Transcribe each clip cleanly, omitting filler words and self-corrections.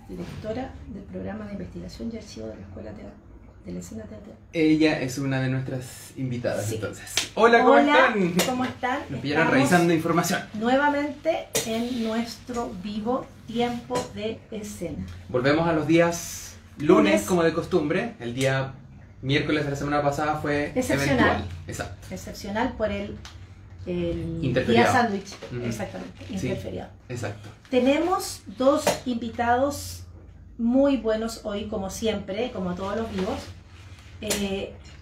directora del programa de investigación y archivo de la Escuela de la Escena Teatral. Ella es una de nuestras invitadas, Sí. entonces. Hola, ¿cómo están? ¿Cómo están? Me pillaron revisando información. Nuevamente en nuestro vivo Tiempo de Escena. Volvemos a los días lunes, como de costumbre. El día miércoles de la semana pasada fue excepcional. eventual. Exacto. Excepcional por el día Interferiado. sándwich. Ujú. Exactamente, Sí. interferiado. Exacto. Tenemos dos invitados muy buenos hoy, como siempre, como todos los vivos.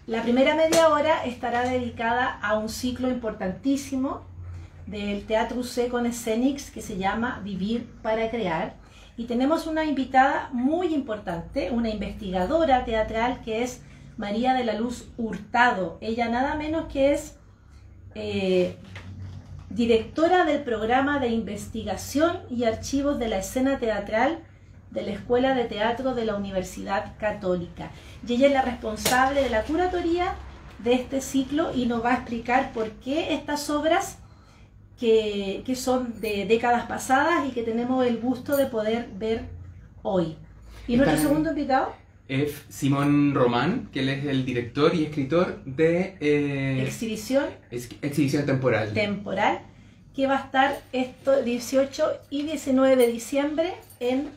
La primera media hora estará dedicada a un ciclo importantísimo del Teatro UC con Scenics que se llama Vivir para Crear. Y tenemos una invitada muy importante, una investigadora teatral que es María de la Luz Hurtado. Ella nada menos que es directora del programa de investigación y archivos de la escena teatral de la Escuela de Teatro de la Universidad Católica. Y ella es la responsable de la curatoría de este ciclo y nos va a explicar por qué estas obras que son de décadas pasadas y que tenemos el gusto de poder ver hoy. ¿Y nuestro segundo invitado? Es Simón Román, que él es el director y escritor de Exhibición Temporal. Que va a estar esto 18 y 19 de diciembre en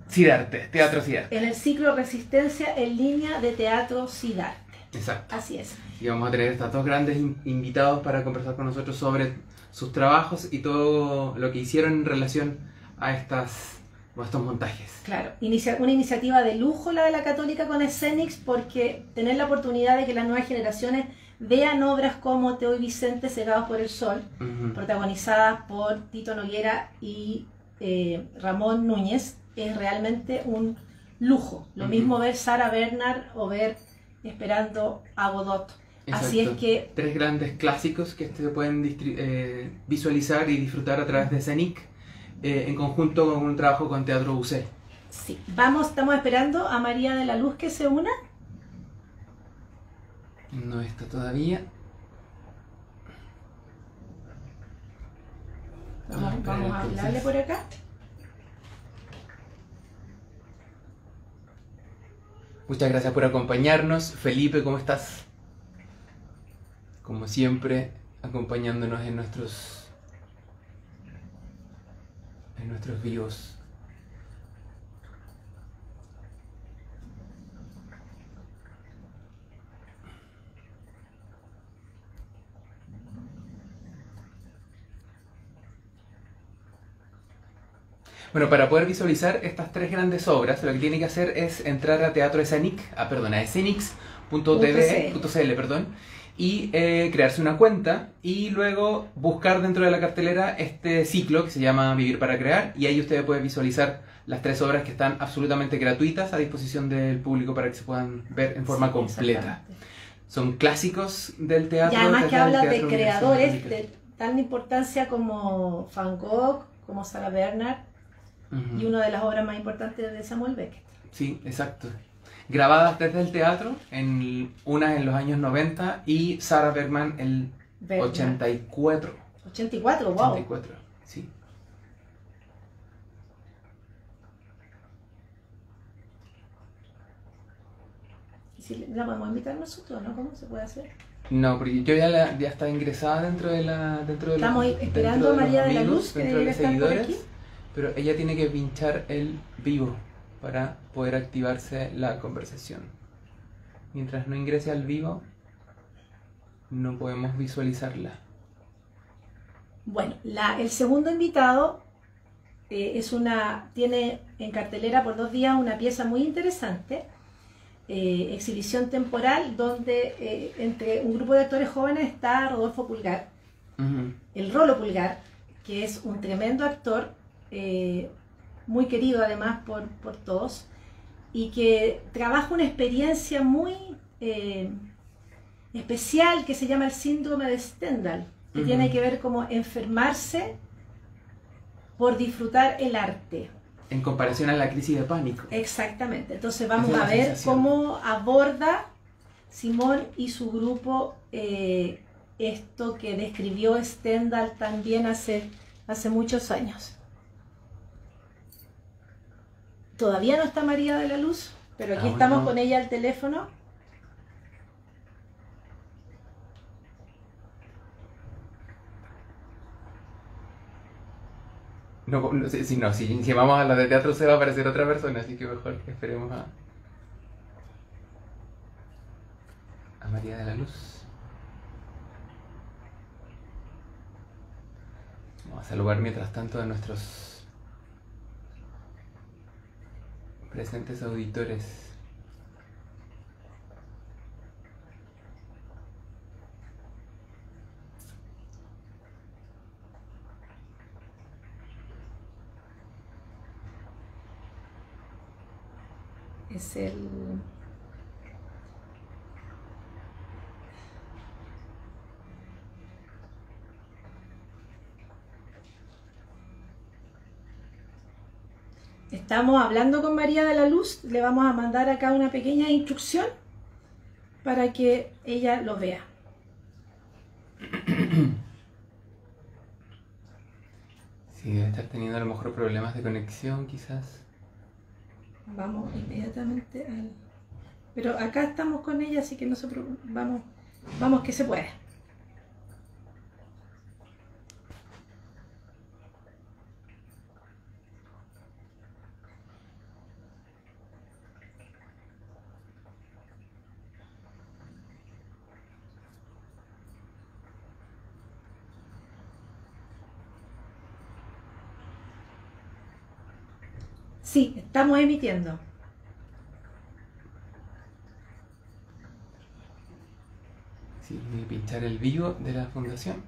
Cidarte, Teatro Cidarte. En el ciclo Resistencia en línea de Teatro Cidarte. Exacto. Así es. Y vamos a tener estos dos grandes invitados para conversar con nosotros sobre sus trabajos y todo lo que hicieron en relación a estos montajes. Claro, una iniciativa de lujo la de la Católica con Scenics, porque tener la oportunidad de que las nuevas generaciones vean obras como Teo y Vicente cegados por el sol, protagonizadas por Tito Noguera y Ramón Núñez, es realmente un lujo. Lo mismo ver Sarah Bernhardt o ver Esperando a Godot. Exacto. Así es que... Tres grandes clásicos que se pueden visualizar y disfrutar a través de Scenic, en conjunto con un trabajo con Teatro UC. Sí, estamos esperando a María de la Luz que se una. No está todavía. Vamos a hablarle por acá. Muchas gracias por acompañarnos. Felipe, ¿cómo estás? Como siempre, acompañándonos en nuestros vivos. Bueno, para poder visualizar estas tres grandes obras, lo que tiene que hacer es entrar a Teatro Scenic, a scenics.tv.cl, y crearse una cuenta y luego buscar dentro de la cartelera este ciclo que se llama Vivir para Crear, y ahí ustedes pueden visualizar las tres obras que están absolutamente gratuitas a disposición del público para que se puedan ver en forma completa. Son clásicos del teatro. Y además que habla de creadores de tal importancia como Van Gogh, como Sarah Bernhardt, y una de las obras más importantes de Samuel Beckett. Sí, exacto. Grabadas desde el teatro, una en los años 90 y Sarah Bergman el 84. 84, wow. 84, sí. ¿Y si la podemos invitar nosotros, no? ¿Cómo se puede hacer? No, porque yo ya está ingresada dentro de Estamos esperando a María de la Luz, que dentro de debe los estar por seguidores, aquí. pero ella tiene que pinchar el vivo para poder activarse la conversación. Mientras no ingrese al vivo, no podemos visualizarla. Bueno, el segundo invitado tiene en cartelera por 2 días una pieza muy interesante, Exhibición Temporal, donde entre un grupo de actores jóvenes está Rodolfo Pulgar, el Rolo Pulgar, que es un tremendo actor, muy querido además por todos, y que trabaja una experiencia muy especial que se llama el síndrome de Stendhal, que tiene que ver como enfermarse por disfrutar el arte. En comparación a la crisis de pánico. Exactamente. Entonces vamos a ver cómo aborda Simón y su grupo esto que describió Stendhal también hace muchos años. Todavía no está María de la Luz, pero aquí Ah, estamos bueno. con ella al teléfono. No, no, si llamamos a la de teatro se va a aparecer otra persona, así que mejor que esperemos a María de la Luz. Vamos a saludar mientras tanto a nuestros presentes auditores. Es el... Estamos hablando con María de la Luz, le vamos a mandar acá una pequeña instrucción para que ella lo vea. Sí, debe estar teniendo a lo mejor problemas de conexión, quizás. Vamos inmediatamente al... Pero acá estamos con ella, así que no se preocupe. Vamos que se puede. Sí, estamos emitiendo. Sí, voy a pinchar el vivo de la fundación.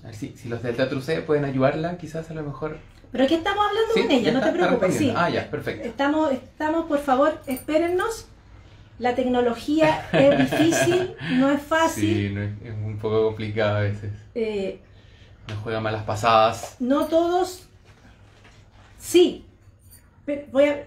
A ver si los del Teatro C pueden ayudarla, quizás a lo mejor. Pero aquí estamos hablando Sí, con ella, ya no te está preocupes. Sí. respondiendo. Ah, ya, perfecto. Estamos, por favor, espérennos. La tecnología es difícil, no es fácil. Sí, no, es un poco complicado a veces. Eh, Nos juega malas pasadas. no todos... Sí, pero voy a...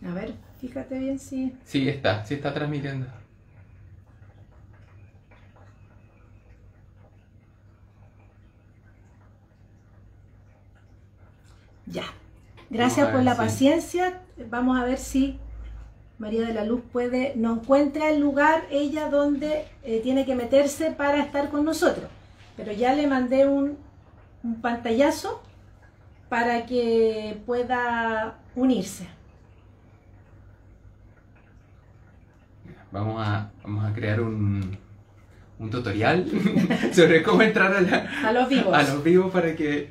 A ver, fíjate bien si... Sí está transmitiendo. Ya. Vamos Gracias a por ver la si- paciencia. Vamos a ver si María de la Luz no encuentra el lugar ella donde tiene que meterse para estar con nosotros. Pero ya le mandé un pantallazo para que pueda unirse. Vamos a crear un tutorial sobre cómo entrar A los vivos. a los vivos para que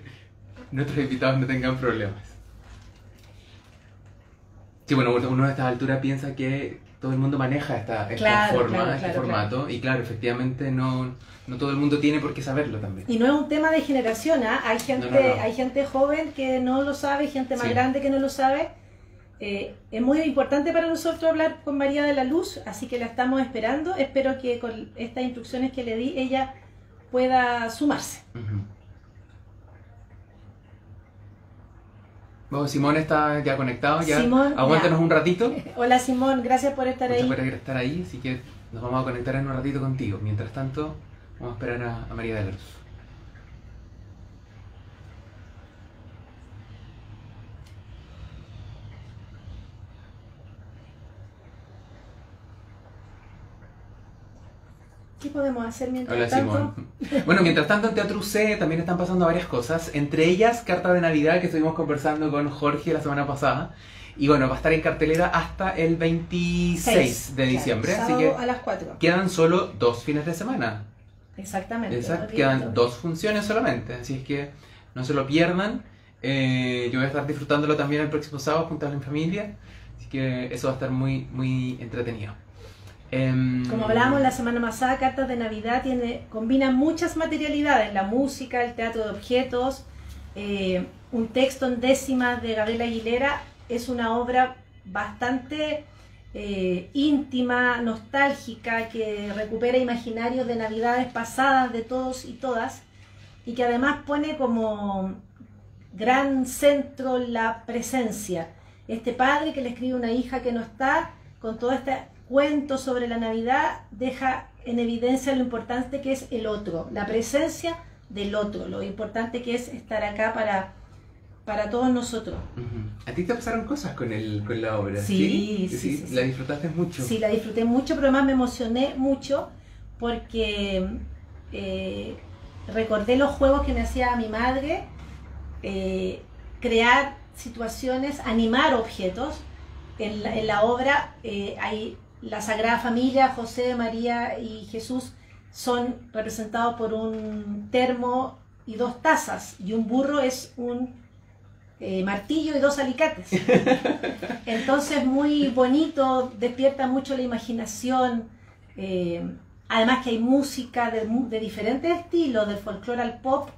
nuestros invitados no tengan problemas. Sí, bueno, uno a esta altura piensa que todo el mundo maneja esta Claro, forma, claro, este claro, formato, y claro, efectivamente no todo el mundo tiene por qué saberlo también. Y no es un tema de generación, ¿ah? Hay gente, No. hay gente joven que no lo sabe, gente más Sí. grande que no lo sabe. Es muy importante para nosotros hablar con María de la Luz, así que la estamos esperando. Espero que con estas instrucciones que le di ella pueda sumarse. Ujú. Bueno, Simón está ya conectado, ya. Simón, Aguántanos ya. un ratito. Hola Simón, gracias por estar Muchas ahí. gracias por estar ahí, así que nos vamos a conectar en un ratito contigo. Mientras tanto, vamos a esperar a María de la Luz. ¿Qué podemos hacer mientras Hola tanto? Simón. Bueno, mientras tanto en Teatro C también están pasando varias cosas, entre ellas Carta de Navidad, que estuvimos conversando con Jorge la semana pasada. Y bueno, va a estar en cartelera hasta el 26 de diciembre, Claro, así sábado que a las 4. quedan solo 2 fines de semana. Exactamente. Exacto, no quedan olvides. 2 funciones solamente, así es que no se lo pierdan. Yo voy a estar disfrutándolo también el próximo sábado junto a la familia, así que eso va a estar muy, muy entretenido. Como hablábamos la semana pasada, Cartas de Navidad combina muchas materialidades, la música, el teatro de objetos, un texto en décimas de Gabriela Aguilera. Es una obra bastante íntima, nostálgica, que recupera imaginarios de navidades pasadas de todos y todas, y que además pone como gran centro la presencia. Este padre que le escribe a una hija que no está, con todo este cuento sobre la Navidad, deja en evidencia lo importante que es el otro, la presencia del otro, lo importante que es estar acá para todos nosotros. ¿A ti te pasaron cosas con la obra? Sí. ¿La disfrutaste mucho? Sí, la disfruté mucho, pero además me emocioné mucho porque recordé los juegos que me hacía mi madre, crear situaciones, animar objetos. En la obra hay la Sagrada Familia, José, María y Jesús son representados por un termo y 2 tazas, y un burro es un martillo y 2 alicates. Entonces muy bonito, despierta mucho la imaginación. Además que hay música de diferentes estilos, del folclore al pop,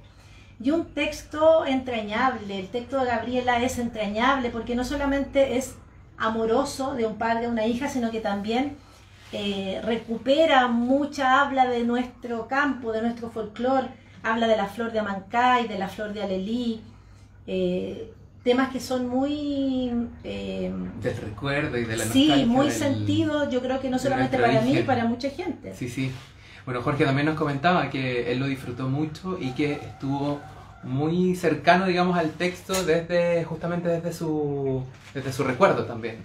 y un texto entrañable. El texto de Gabriela es entrañable porque no solamente es amoroso de un padre a una hija, sino que también recupera habla de nuestro campo, de nuestro folclore, habla de la flor de Amancay, de la flor de Alelí, temas que son muy... del recuerdo y de la nostalgia. Sí, muy sentido, yo creo que no solamente para mí, para mucha gente. Sí. Bueno, Jorge también nos comentaba que él lo disfrutó mucho y que estuvo muy cercano, digamos, al texto justamente desde su recuerdo también.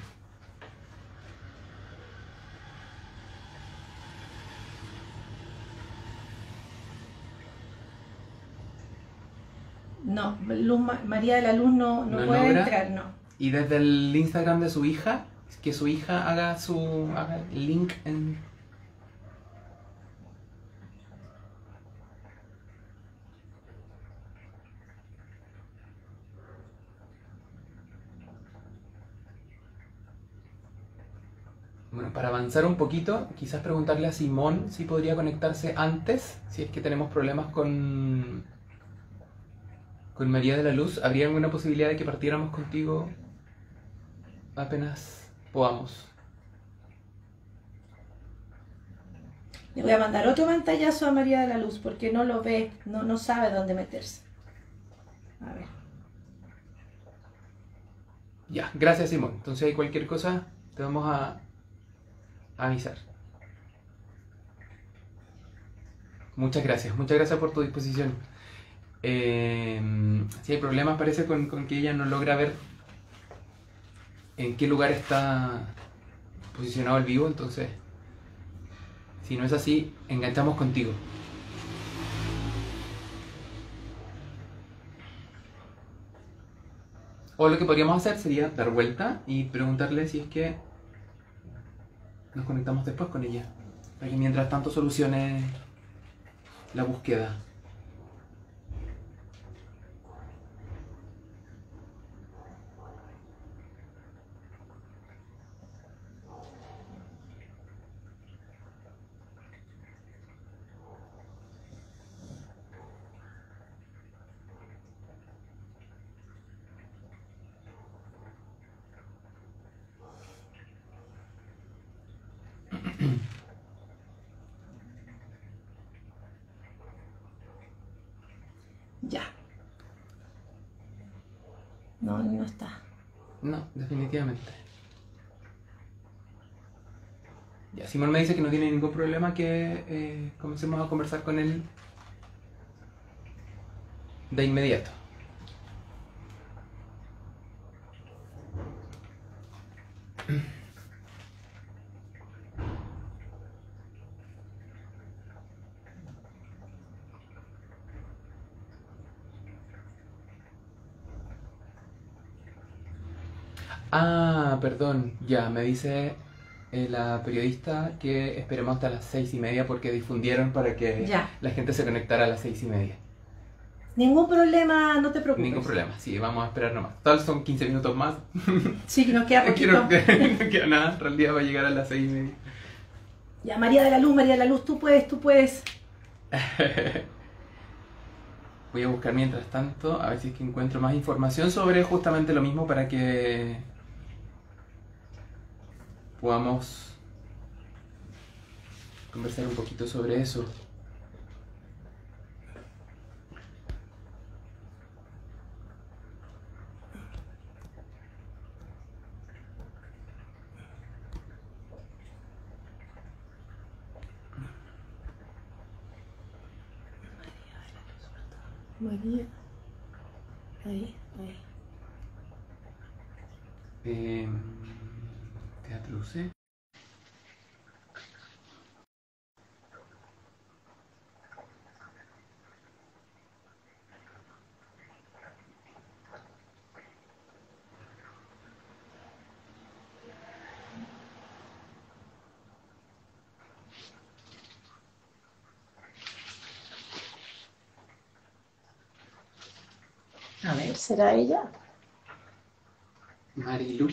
No, María de la Luz no puede entrar, no. Y desde el Instagram de su hija, que su hija haga el link en... Bueno, para avanzar un poquito, quizás preguntarle a Simón si podría conectarse antes, si es que tenemos problemas con María de la Luz. ¿Habría alguna posibilidad de que partiéramos contigo apenas podamos? Le voy a mandar otro pantallazo a María de la Luz porque no lo ve, no sabe dónde meterse. A ver. Ya, gracias Simón. Entonces hay cualquier cosa, te vamos a avisar. Muchas gracias por tu disposición. Si hay problemas parece con que ella no logra ver en qué lugar está posicionado el vivo, entonces si no es así, enganchamos contigo. O lo que podríamos hacer sería dar vuelta y preguntarle si es que nos conectamos después con ella, para que mientras tanto solucione la búsqueda. Ya. No está. No, definitivamente. Ya, Simón me dice que no tiene ningún problema, que comencemos a conversar con él de inmediato. Ah, perdón, ya, me dice la periodista que esperemos hasta las 6:30 porque difundieron para que Ya. la gente se conectara a las 6:30. Ningún problema, no te preocupes. Ningún problema, sí, vamos a esperar nomás. Total son 15 minutos más. Sí, que nos queda Aquí poquito. no queda nada, en realidad va a llegar a las 6:30. Ya, María de la Luz, tú puedes, tú puedes. Voy a buscar mientras tanto, a ver si es que encuentro más información sobre justamente lo mismo para que podamos conversar un poquito sobre eso. María. Ahí, ahí. Teatro UC. A ver, ¿será ella? Marilu.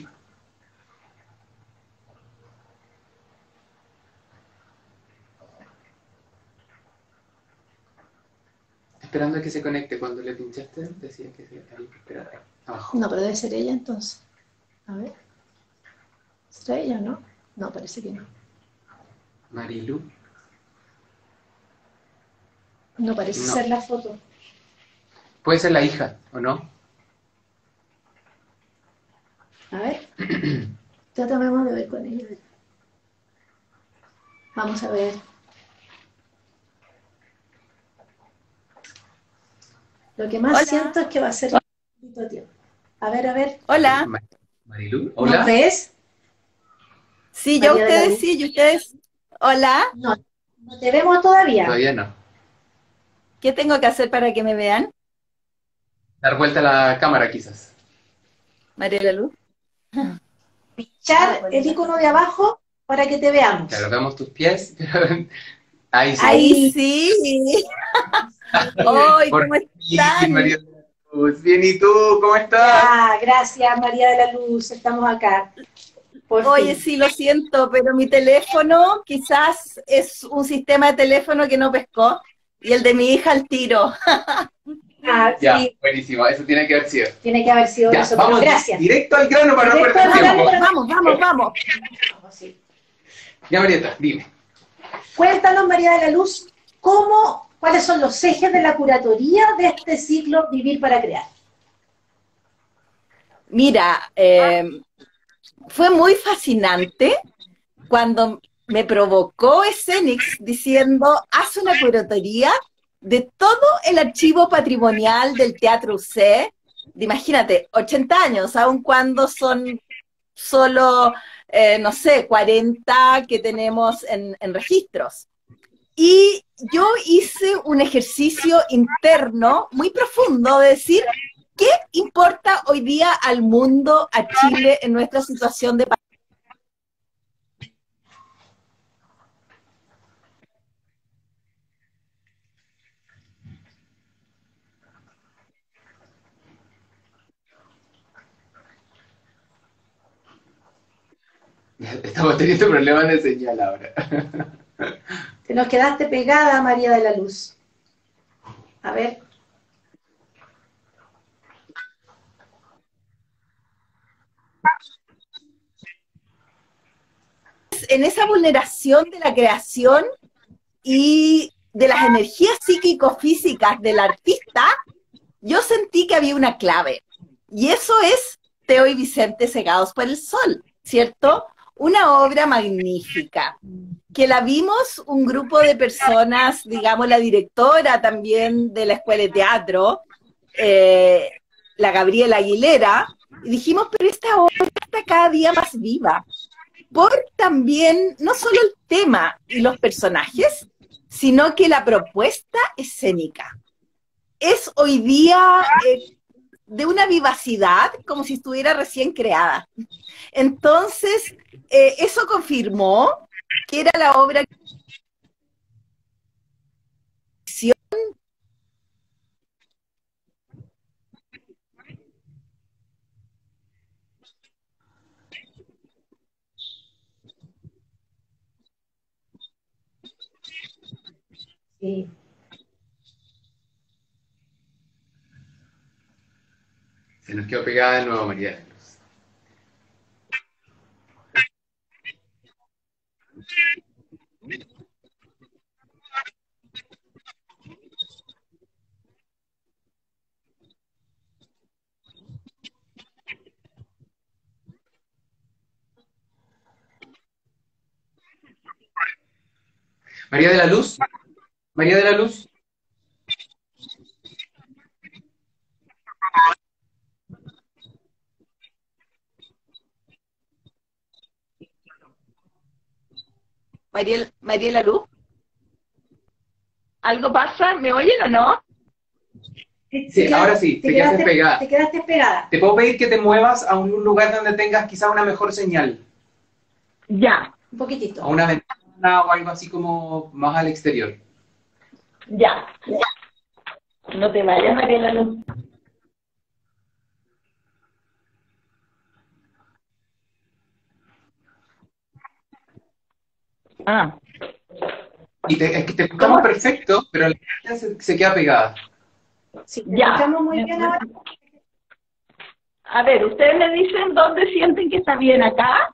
Esperando a que se conecte. Cuando le pinchaste, decía que había que esperar abajo. No, pero debe ser ella entonces. A ver. ¿Será ella o no? No, parece que no. Marilu. No parece No. ser la foto. Puede ser la hija, ¿o no? A ver. Tratamos de ver con ella. Vamos a ver. Lo que más Hola. siento es que va a ser un poquito de tiempo. A ver, a ver. Hola. Marilu, hola. ¿Nos ves? Sí, yo María de la ustedes Luz. sí, y ustedes. Hola. No, no te vemos todavía. Todavía no. ¿Qué tengo que hacer para que me vean? Dar vuelta a la cámara, quizás. María de la Luz. Pinchar el icono de abajo para que te veamos. Claro, veamos tus pies. Ahí sí. Ahí sí. ¡Ay, Por cómo fin, están! María de la Luz. Bien, ¿y tú? ¿Cómo estás? Ah, gracias María de la Luz, estamos acá. Por Oye, fin. sí, lo siento, pero mi teléfono quizás es un sistema de teléfono que no pescó y el de mi hija al tiro. Ah, Ya, sí, buenísimo. Eso tiene que haber sido. tiene que haber sido Ya, nosotros. vamos Gracias. directo al grano para no Directo perder al grano. tiempo. Vamos, vamos, vamos. Vamos, sí. Ya, Marieta, dime. Cuéntanos, María de la Luz, cuáles son los ejes de la curatoría de este ciclo Vivir para Crear. Mira, fue muy fascinante cuando me provocó Escenix diciendo, haz una curatoría de todo el archivo patrimonial del Teatro UC, de, imagínate, 80 años, aun cuando son solo, no sé, 40 que tenemos en registros. Y yo hice un ejercicio interno muy profundo de decir, ¿qué importa hoy día al mundo, a Chile, en nuestra situación de pandemia? Estamos teniendo problemas de señal ahora. Te nos quedaste pegada, María de la Luz. A ver. En esa vulneración de la creación y de las energías psíquico-físicas del artista, yo sentí que había una clave. Y eso es Teo y Vicente cegados por el sol, ¿cierto? Una obra magnífica, que la vimos un grupo de personas, digamos, la directora también de la Escuela de Teatro, la Gabriela Aguilera, y dijimos, pero esta obra está cada día más viva, por también, no solo el tema y los personajes, sino que la propuesta escénica. Es hoy día de una vivacidad como si estuviera recién creada. Entonces, eso confirmó que era la obra Sí. Se nos quedó pegada de nuevo, María. María de la Luz, María de la Luz. Mariela Luz, ¿algo pasa? ¿Me oyen o no? Sí, ahora sí, te quedaste pegada. Te quedaste pegada. Te puedo pedir que te muevas a un lugar donde tengas quizá una mejor señal, Ya, Un poquitito. a una ventana o algo así como más al exterior. ya. No te vayas, Mariela Luz. Ah, Es que te escuchamos perfecto, pero la gente se queda pegada. Sí, te ya. escuchamos muy bien ahora. A ver, ustedes me dicen dónde sienten que está bien acá.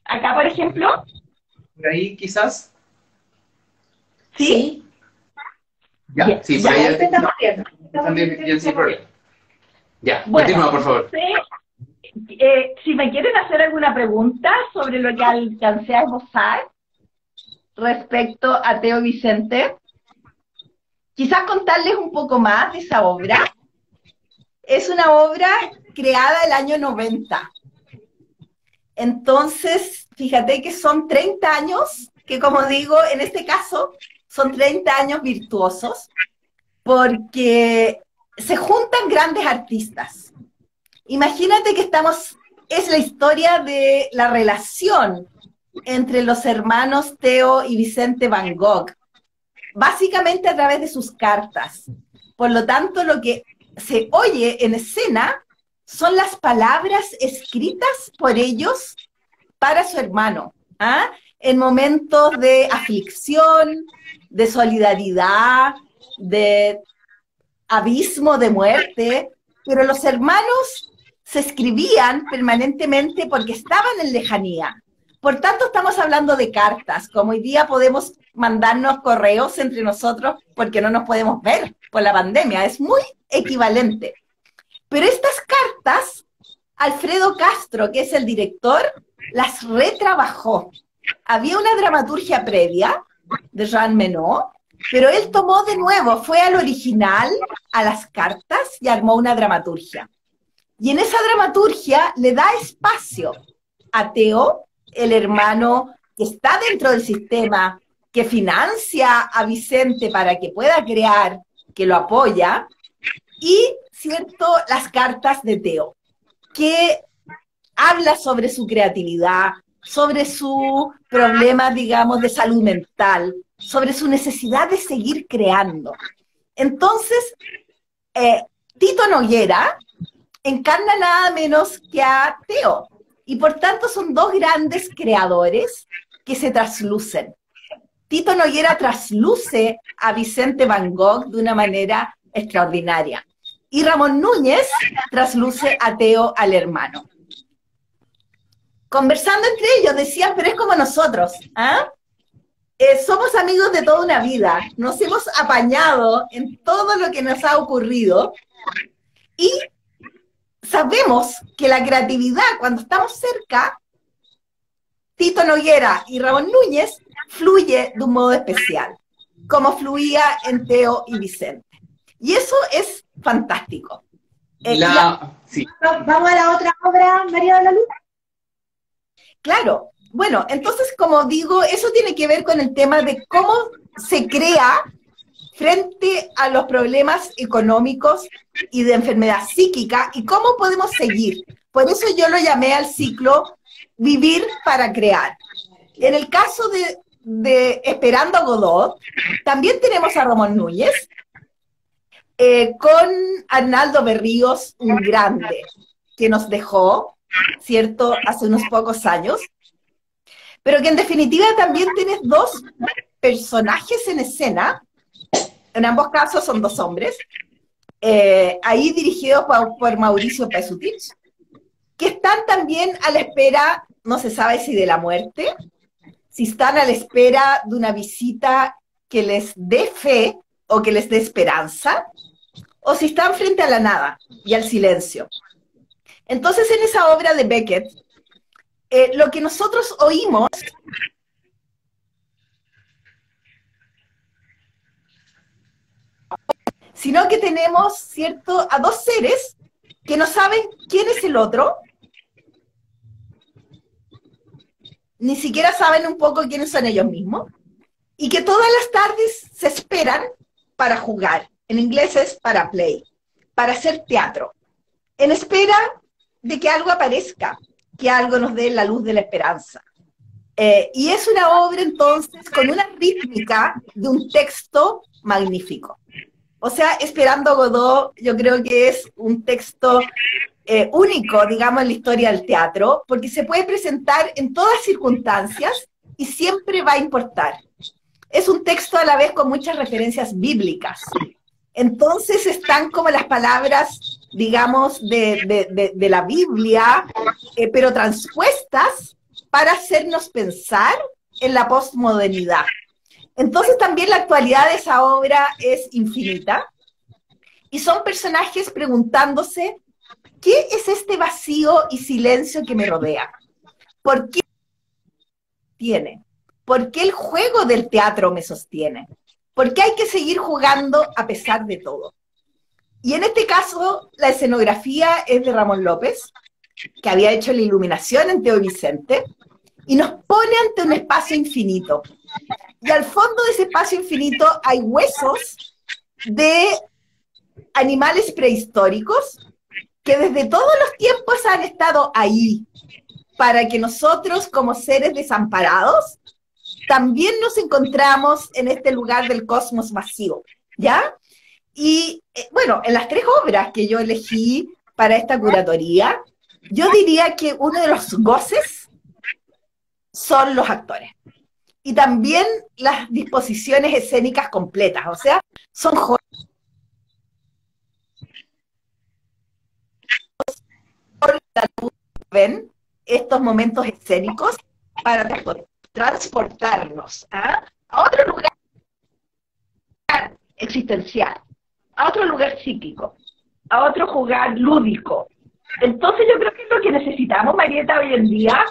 Acá, por ejemplo. Por ahí quizás. ¿Sí? Ya, Ya, sí, ya, por ahí Ahí te estamos viendo. están bien sin problema. Ya, Bueno, continúa, por favor. si me quieren hacer alguna pregunta sobre lo que alcancé a esbozar respecto a Teo Vicente, quizás contarles un poco más de esa obra. Es una obra creada el año 90. Entonces, fíjate que son 30 años, que como digo, en este caso, son 30 años virtuosos, porque se juntan grandes artistas. Imagínate que es la historia de la relación entre los hermanos Theo y Vicente Van Gogh, básicamente a través de sus cartas. Por lo tanto, lo que se oye en escena son las palabras escritas por ellos para su hermano, ¿ah? En momentos de aflicción, de solidaridad, de abismo, de muerte, pero los hermanos se escribían permanentemente porque estaban en lejanía. Por tanto, estamos hablando de cartas, como hoy día podemos mandarnos correos entre nosotros porque no nos podemos ver por la pandemia, es muy equivalente. Pero estas cartas, Alfredo Castro, que es el director, las retrabajó. Había una dramaturgia previa de Jean Menot, pero él tomó de nuevo, fue al original, a las cartas y armó una dramaturgia. Y en esa dramaturgia le da espacio a Theo, el hermano que está dentro del sistema, que financia a Vicente para que pueda crear, que lo apoya, y, cierto, las cartas de Theo, que habla sobre su creatividad, sobre su problema, digamos, de salud mental, sobre su necesidad de seguir creando. Entonces, Tito Noguera encarna nada menos que a Theo, y por tanto son dos grandes creadores que se traslucen. Tito Noguera trasluce a Vicente Van Gogh de una manera extraordinaria, y Ramón Núñez trasluce a Theo, al hermano. Conversando entre ellos decían, pero es como nosotros, ¿ah? Somos amigos de toda una vida, nos hemos apañado en todo lo que nos ha ocurrido y sabemos que la creatividad, cuando estamos cerca, Tito Noguera y Ramón Núñez, fluye de un modo especial, como fluía en Theo y Vicente. Y eso es fantástico. Sí. Vamos a la otra obra, María de la Luz. Claro, bueno, entonces, como digo, eso tiene que ver con el tema de cómo se crea frente a los problemas económicos y de enfermedad psíquica y cómo podemos seguir. Por eso yo lo llamé al ciclo Vivir para Crear. En el caso de Esperando a Godot, también tenemos a Ramón Núñez, con Arnaldo Berríos, un grande, que nos dejó, ¿cierto?, hace unos pocos años, pero que en definitiva también tienes dos personajes en escena, en ambos casos son dos hombres, ahí dirigidos por Mauricio Pesutich, que están también a la espera, no se sabe si de la muerte, si están a la espera de una visita que les dé fe o que les dé esperanza, o si están frente a la nada y al silencio. Entonces, en esa obra de Beckett, lo que nosotros oímos, sino que tenemos, ¿cierto?, a dos seres que no saben quién es el otro, ni siquiera saben un poco quiénes son ellos mismos, y que todas las tardes se esperan para jugar. En inglés es para play, para hacer teatro, en espera de que algo aparezca, que algo nos dé la luz de la esperanza. Y es una obra, entonces, con una rítmica de un texto magnífico. O sea, Esperando a Godot, yo creo que es un texto único, digamos, en la historia del teatro, porque se puede presentar en todas circunstancias y siempre va a importar. Es un texto a la vez con muchas referencias bíblicas. Entonces están como las palabras, digamos, de la Biblia, pero transpuestas para hacernos pensar en la posmodernidad. Entonces también la actualidad de esa obra es infinita, y son personajes preguntándose, ¿qué es este vacío y silencio que me rodea? ¿Por qué tiene? ¿Por qué el juego del teatro me sostiene? ¿Por qué hay que seguir jugando a pesar de todo? Y en este caso, la escenografía es de Ramón López, que había hecho la iluminación en Teo Vicente, y nos pone ante un espacio infinito. Y al fondo de ese espacio infinito hay huesos de animales prehistóricos que desde todos los tiempos han estado ahí, para que nosotros, como seres desamparados, también nos encontramos en este lugar del cosmos vacío, ¿ya? Y bueno, en las tres obras que yo elegí para esta curatoría, yo diría que uno de los goces son los actores. Y también las disposiciones escénicas completas, o sea, son ven estos momentos escénicos para transportarnos a otro lugar existencial, a otro lugar psíquico, a otro lugar lúdico. Entonces yo creo que es lo que necesitamos, Marieta, hoy en día,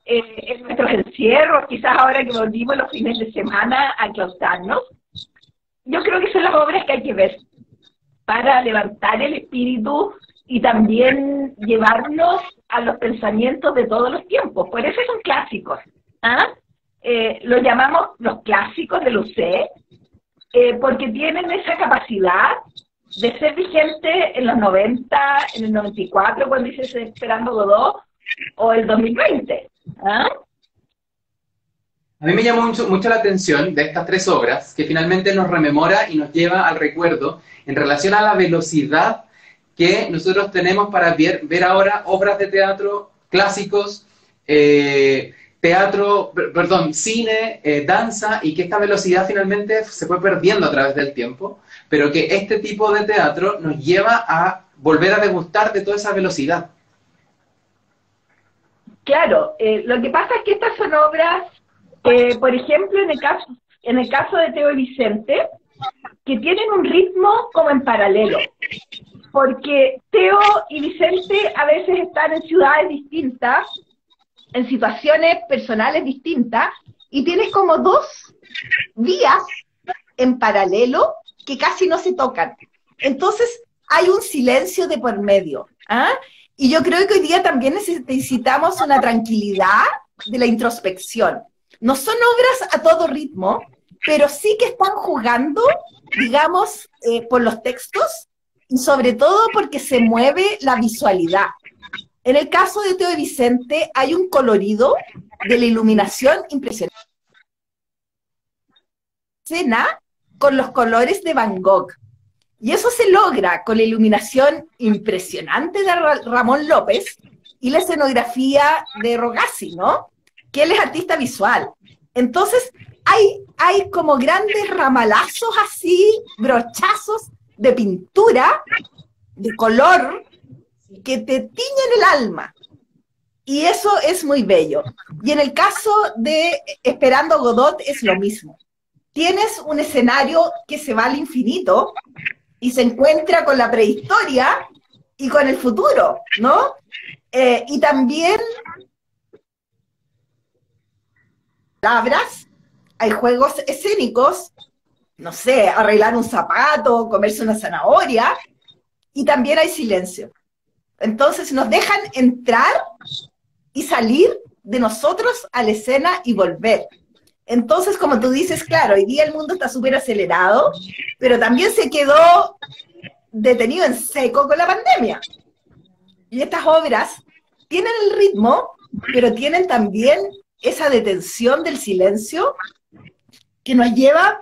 en nuestros encierros, quizás ahora que volvimos los fines de semana a claustrarnos. Yo creo que son las obras que hay que ver para levantar el espíritu y también llevarnos a los pensamientos de todos los tiempos. Por eso son clásicos. Los llamamos los clásicos de Lucé, porque tienen esa capacidad de ser vigente en los 90, en el 94, cuando dices Esperando Godot, o el 2020. A mí me llamó mucho la atención de estas tres obras, que finalmente nos rememora y nos lleva al recuerdo en relación a la velocidad que nosotros tenemos para ver ahora obras de teatro clásicos, cine, danza, y que esta velocidad finalmente se fue perdiendo a través del tiempo, pero que este tipo de teatro nos lleva a volver a degustar de toda esa velocidad. Claro, lo que pasa es que estas son obras, por ejemplo, en el caso de Teo y Vicente, que tienen un ritmo como en paralelo, porque Teo y Vicente a veces están en ciudades distintas, en situaciones personales distintas, y tienes como dos vías en paralelo que casi no se tocan. Entonces hay un silencio de por medio, Y yo creo que hoy día también necesitamos una tranquilidad de la introspección. No son obras a todo ritmo, pero sí que están jugando, digamos, por los textos, y sobre todo porque se mueve la visualidad. En el caso de Teo y Vicente hay un colorido de la iluminación impresionante. Escena con los colores de Van Gogh. Y eso se logra con la iluminación impresionante de Ramón López y la escenografía de Rogazzi, ¿no? Que él es artista visual. Entonces, hay como grandes ramalazos así, brochazos de pintura, de color, que te tiñen el alma. Y eso es muy bello. Y en el caso de Esperando a Godot es lo mismo. Tienes un escenario que se va al infinito y se encuentra con la prehistoria y con el futuro, ¿no? Y también palabras, hay juegos escénicos, no sé, arreglar un zapato, comerse una zanahoria, y también hay silencio. Entonces nos dejan entrar y salir de nosotros a la escena y volver. Entonces, como tú dices, claro, hoy día el mundo está súper acelerado, pero también se quedó detenido en seco con la pandemia. Y estas obras tienen el ritmo, pero tienen también esa detención del silencio que nos lleva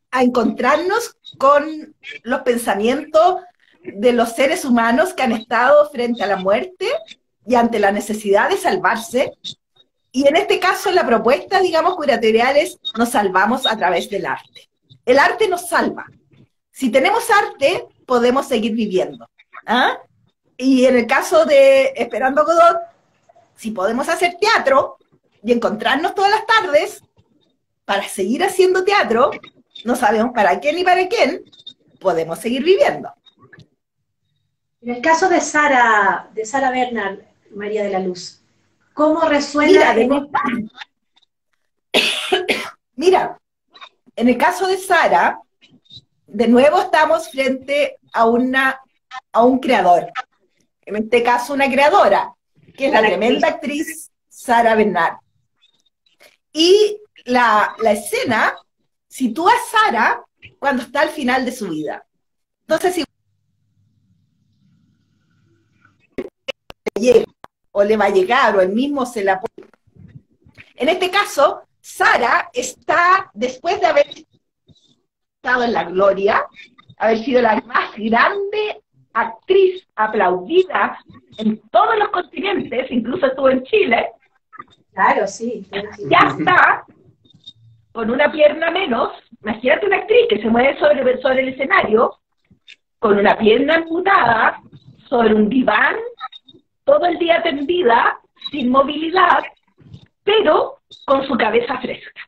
a encontrarnos con los pensamientos de los seres humanos que han estado frente a la muerte y ante la necesidad de salvarse. Y en este caso la propuesta, digamos, curatorial es nos salvamos a través del arte. El arte nos salva. Si tenemos arte, podemos seguir viviendo. ¿Ah? Y en el caso de Esperando a Godot, si podemos hacer teatro y encontrarnos todas las tardes para seguir haciendo teatro, no sabemos para qué ni para quién, podemos seguir viviendo. En el caso de Sara Bernard, María de la Luz, ¿cómo resuena? Mira, en el caso de Sara, de nuevo estamos frente a un creador. En este caso, una creadora, que es la tremenda actriz Sara Bernard. Y la escena sitúa a Sara cuando está al final de su vida. Entonces, si llega, o le va a llegar, o él mismo se la pone. En este caso, Sara está, después de haber estado en la gloria, haber sido la más grande actriz aplaudida en todos los continentes, incluso estuvo en Chile. Claro, sí. Ya está con una pierna menos. Imagínate una actriz que se mueve sobre el escenario, con una pierna amputada, sobre un diván, todo el día tendida, sin movilidad, pero con su cabeza fresca.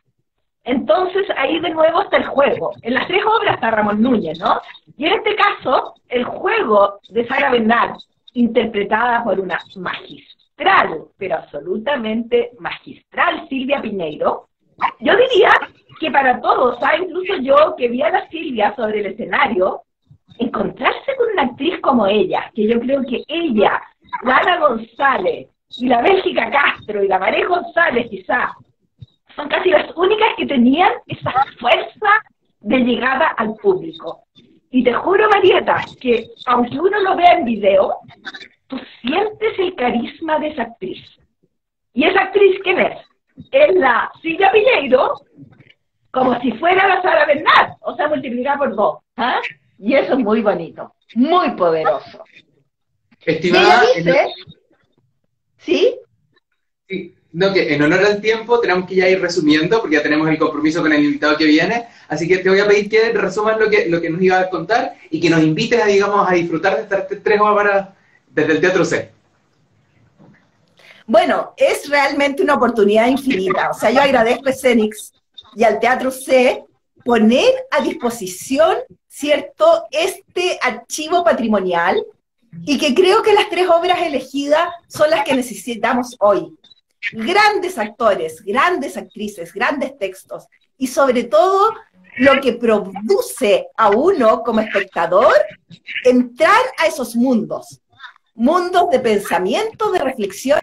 Entonces, ahí de nuevo está el juego. En las tres obras está Ramón Núñez, ¿no? Y en este caso, el juego de Sara Bernard, interpretada por una magistral, pero absolutamente magistral Silvia Piñeiro, yo diría que para todos, incluso yo que vi a la Silvia sobre el escenario, encontrarse con una actriz como ella, que yo creo que ella, la Ana González, y la Bélgica Castro, y la María González quizá, son casi las únicas que tenían esa fuerza de llegada al público. Y te juro, Marieta, que aunque uno lo vea en video, tú sientes el carisma de esa actriz. ¿Y esa actriz quién es? Es la Silvia Piñeiro, como si fuera la Sara Bernard, o sea, multiplicada por dos. ¿Ah? Y eso es muy bonito, muy poderoso. Estimada, ¿Sí? Sí, no, que en honor al tiempo tenemos que ya ir resumiendo, porque ya tenemos el compromiso con el invitado que viene, así que te voy a pedir que resumas lo que nos iba a contar y que nos invites a, digamos, a disfrutar de estas tres obras desde el Teatro C. Bueno, es realmente una oportunidad infinita. O sea, yo agradezco a Escenix y al Teatro C poner a disposición, ¿cierto?, este archivo patrimonial, y que creo que las tres obras elegidas son las que necesitamos hoy. Grandes actores, grandes actrices, grandes textos, y sobre todo lo que produce a uno como espectador entrar a esos mundos, mundos de pensamiento, de reflexión.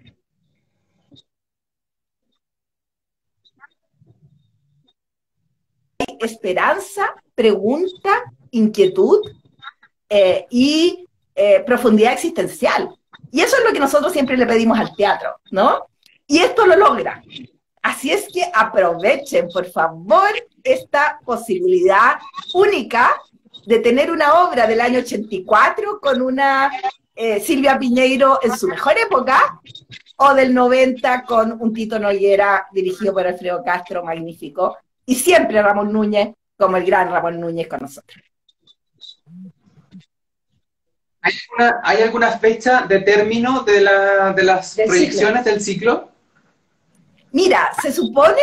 Hay esperanza, pregunta, inquietud y profundidad existencial. Y eso es lo que nosotros siempre le pedimos al teatro, ¿no? Y esto lo logra. Así es que aprovechen, por favor, esta posibilidad única de tener una obra del año 84 con una Silvia Piñeiro en su mejor época, o del 90 con un Tito Noguera dirigido por Alfredo Castro, magnífico, y siempre Ramón Núñez, como el gran Ramón Núñez con nosotros. ¿Hay alguna fecha de término de las proyecciones del ciclo? Mira, se supone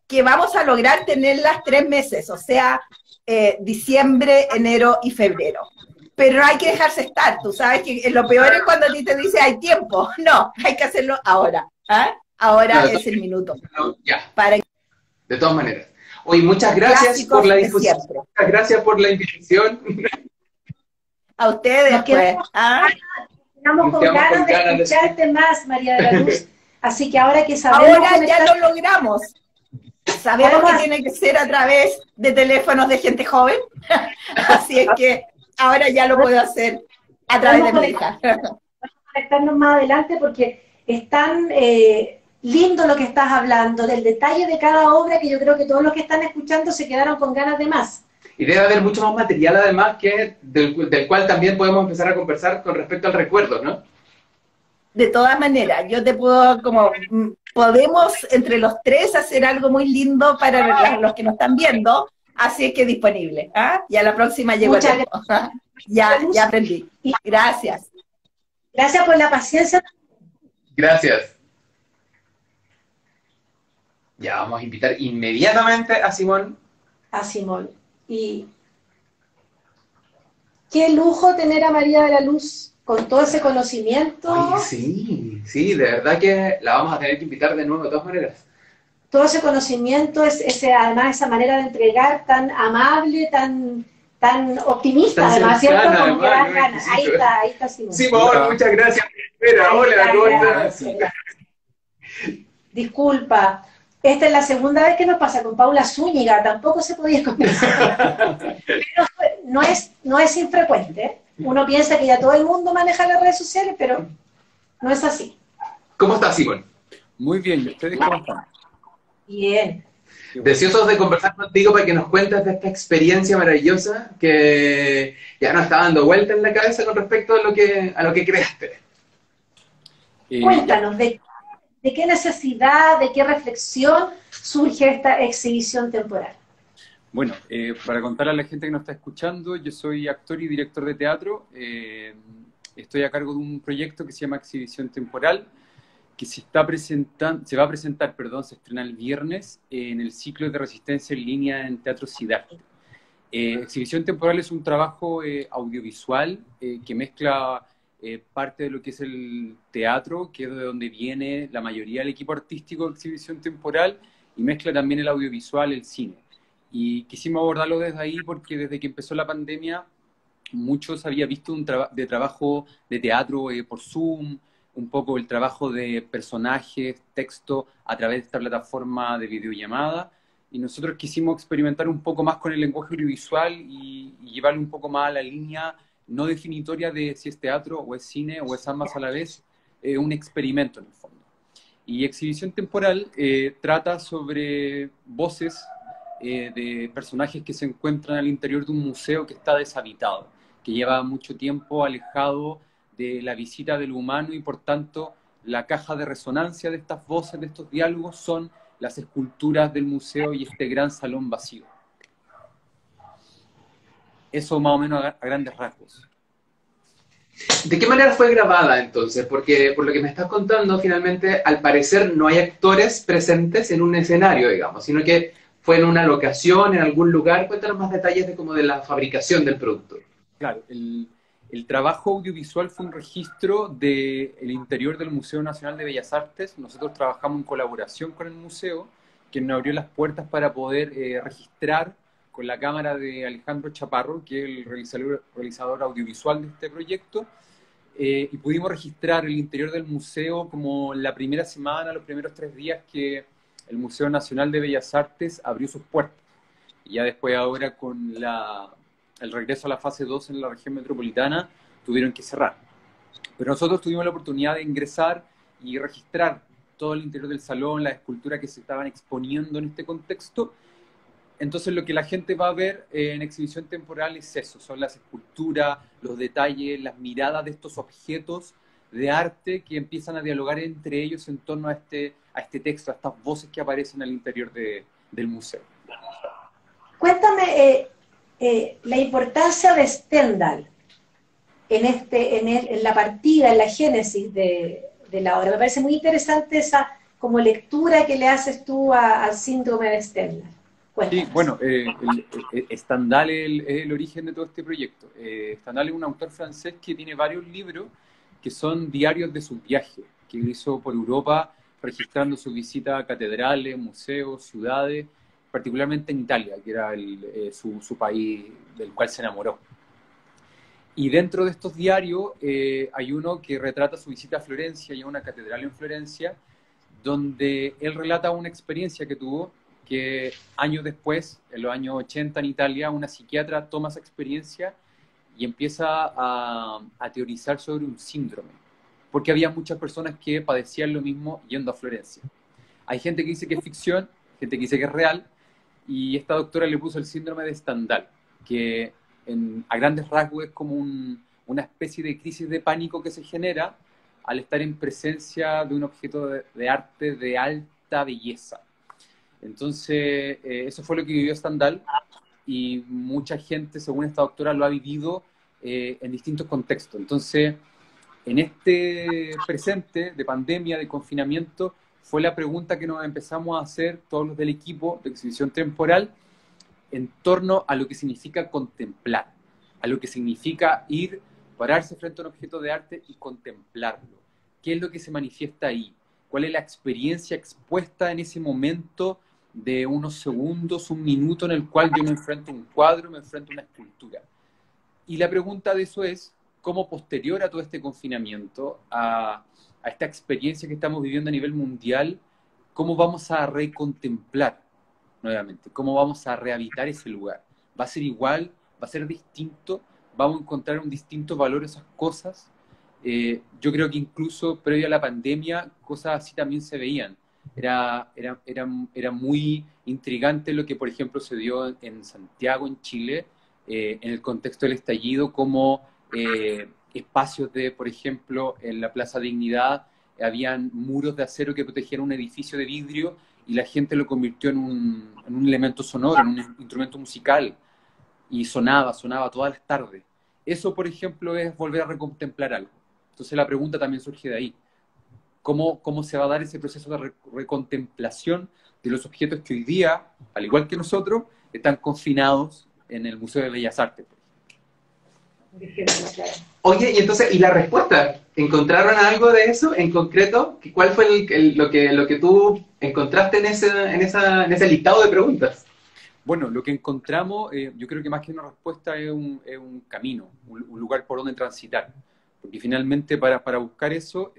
que vamos a lograr tenerlas 3 meses, o sea, diciembre, enero y febrero. Pero no hay que dejarse estar, tú sabes que lo peor es cuando a ti te dice hay tiempo. No, hay que hacerlo ahora. ¿Ah? Ahora es el minuto. Ya. Para De todas maneras. Oye, muchas gracias por la discusión. Muchas gracias por la invitación. A ustedes, pues. ¿Ah? Estamos con ganas de escucharte más, María de la Luz. Así que ahora que sabemos... Ahora ya lo logramos. Sabemos que tiene que ser a través de teléfonos de gente joven. Así es que ahora ya lo puedo hacer a través de mi hija. Vamos a conectarnos más adelante porque es tan lindo lo que estás hablando, del detalle de cada obra, que yo creo que todos los que están escuchando se quedaron con ganas de más. Y debe haber mucho más material además del cual también podemos empezar a conversar con respecto al recuerdo, ¿no? De todas maneras, yo te puedo, podemos entre los 3 hacer algo muy lindo para los que nos están viendo, así es que disponible. ¿Ah? Y a la próxima llego a tiempo. Ya aprendí. Gracias. Gracias por la paciencia. Gracias. Ya vamos a invitar inmediatamente a Simón. A Simón. Y qué lujo tener a María de la Luz con todo ese conocimiento. Oye, sí, de verdad que la vamos a tener que invitar de nuevo de todas maneras. Todo ese conocimiento, además esa manera de entregar tan amable, tan optimista, tan además, ¿cierto? Como que dan ganas. Ahí está Simón. Simón, muchas gracias. Hola, ¿cómo estás? Disculpa. Esta es la segunda vez que nos pasa con Paula Zúñiga, tampoco se podía conversar. Pero no es infrecuente. Uno piensa que ya todo el mundo maneja las redes sociales, pero no es así. ¿Cómo estás, Simón? Muy bien, ¿y ustedes cómo están? Bien. Deseosos de conversar contigo para que nos cuentes de esta experiencia maravillosa que ya nos está dando vuelta en la cabeza con respecto a lo que creaste. Cuéntanos, ¿de qué necesidad, de qué reflexión surge esta exhibición temporal? Bueno, para contarle a la gente que nos está escuchando, yo soy actor y director de teatro. Estoy a cargo de un proyecto que se llama Exhibición Temporal, que se va a presentar, se estrena el viernes en el ciclo de resistencia en línea en Teatro Siddhartha. Exhibición Temporal es un trabajo audiovisual que mezcla parte de lo que es el teatro, que es de donde viene la mayoría del equipo artístico de Exhibición Temporal, y mezcla también el audiovisual, el cine. Y quisimos abordarlo desde ahí porque desde que empezó la pandemia muchos había visto de trabajo de teatro por Zoom, un poco el trabajo de personajes, texto a través de esta plataforma de videollamada, y nosotros quisimos experimentar un poco más con el lenguaje audiovisual y llevarle un poco más a la línea no definitoria de si es teatro o es cine o es ambas a la vez, un experimento en el fondo. Y Exhibición Temporal trata sobre voces de personajes que se encuentran al interior de un museo que está deshabitado, que lleva mucho tiempo alejado de la visita del humano y por tanto la caja de resonancia de estas voces, de estos diálogos, son las esculturas del museo y este gran salón vacío. Eso más o menos a grandes rasgos. ¿De qué manera fue grabada entonces? Porque por lo que me estás contando, finalmente, al parecer no hay actores presentes en un escenario, digamos, sino que fue en una locación, en algún lugar. Cuéntanos más detalles de la fabricación del producto. Claro, el trabajo audiovisual fue un registro del interior del Museo Nacional de Bellas Artes. Nosotros trabajamos en colaboración con el museo, que nos abrió las puertas para poder registrar con la cámara de Alejandro Chaparro, que es el realizador audiovisual de este proyecto, y pudimos registrar el interior del museo como la primera semana, los primeros 3 días que el Museo Nacional de Bellas Artes abrió sus puertas. Y ya después ahora con el regreso a la fase 2 en la región metropolitana, tuvieron que cerrar. Pero nosotros tuvimos la oportunidad de ingresar y registrar todo el interior del salón, las esculturas que se estaban exponiendo en este contexto. Entonces lo que la gente va a ver en Exhibición Temporal es eso, son las esculturas, los detalles, las miradas de estos objetos de arte que empiezan a dialogar entre ellos en torno a este texto, a estas voces que aparecen al interior del museo. Cuéntame la importancia de Stendhal en la partida, en la génesis de la obra. Me parece muy interesante esa como lectura que le haces tú al síndrome de Stendhal. Cuéntanos. Sí, bueno, Stendhal es el origen de todo este proyecto. Stendhal es un autor francés que tiene varios libros que son diarios de sus viajes, que hizo por Europa registrando sus visitas a catedrales, museos, ciudades, particularmente en Italia, que era su país del cual se enamoró. Y dentro de estos diarios hay uno que retrata su visita a Florencia y a una catedral en Florencia, donde él relata una experiencia que tuvo, que años después, en los años 80 en Italia, una psiquiatra toma esa experiencia y empieza a teorizar sobre un síndrome, porque había muchas personas que padecían lo mismo yendo a Florencia. Hay gente que dice que es ficción, gente que dice que es real, y esta doctora le puso el síndrome de Stendhal, que a grandes rasgos es como una especie de crisis de pánico que se genera al estar en presencia de un objeto de arte de alta belleza. Entonces, eso fue lo que vivió Stendhal, y mucha gente, según esta doctora, lo ha vivido en distintos contextos. Entonces, en este presente de pandemia, de confinamiento, fue la pregunta que nos empezamos a hacer todos los del equipo de exhibición temporal en torno a lo que significa contemplar, a lo que significa pararse frente a un objeto de arte y contemplarlo. ¿Qué es lo que se manifiesta ahí? ¿Cuál es la experiencia expuesta en ese momento de unos segundos, un minuto en el cual yo me enfrento a un cuadro, me enfrento a una escultura? Y la pregunta de eso es, ¿cómo posterior a todo este confinamiento, a esta experiencia que estamos viviendo a nivel mundial, cómo vamos a recontemplar nuevamente? ¿Cómo vamos a rehabitar ese lugar? ¿Va a ser igual? ¿Va a ser distinto? ¿Vamos a encontrar un distinto valor a esas cosas? Yo creo que incluso previo a la pandemia, cosas así también se veían. Era muy intrigante lo que, por ejemplo, se dio en Santiago, en Chile, en el contexto del estallido, como espacios por ejemplo, en la Plaza Dignidad, habían muros de acero que protegían un edificio de vidrio y la gente lo convirtió en un elemento sonoro, en un instrumento musical, y sonaba todas las tardes. Eso, por ejemplo, es volver a recontemplar algo. Entonces la pregunta también surge de ahí. ¿Cómo se va a dar ese proceso de recontemplación de los objetos que hoy día, al igual que nosotros, están confinados en el Museo de Bellas Artes? Oye, y entonces, ¿y la respuesta? ¿Encontraron algo de eso en concreto? ¿Cuál fue lo que tú encontraste en ese listado de preguntas? Bueno, lo que encontramos, yo creo que más que una respuesta es un camino, un lugar por donde transitar. Porque finalmente para buscar eso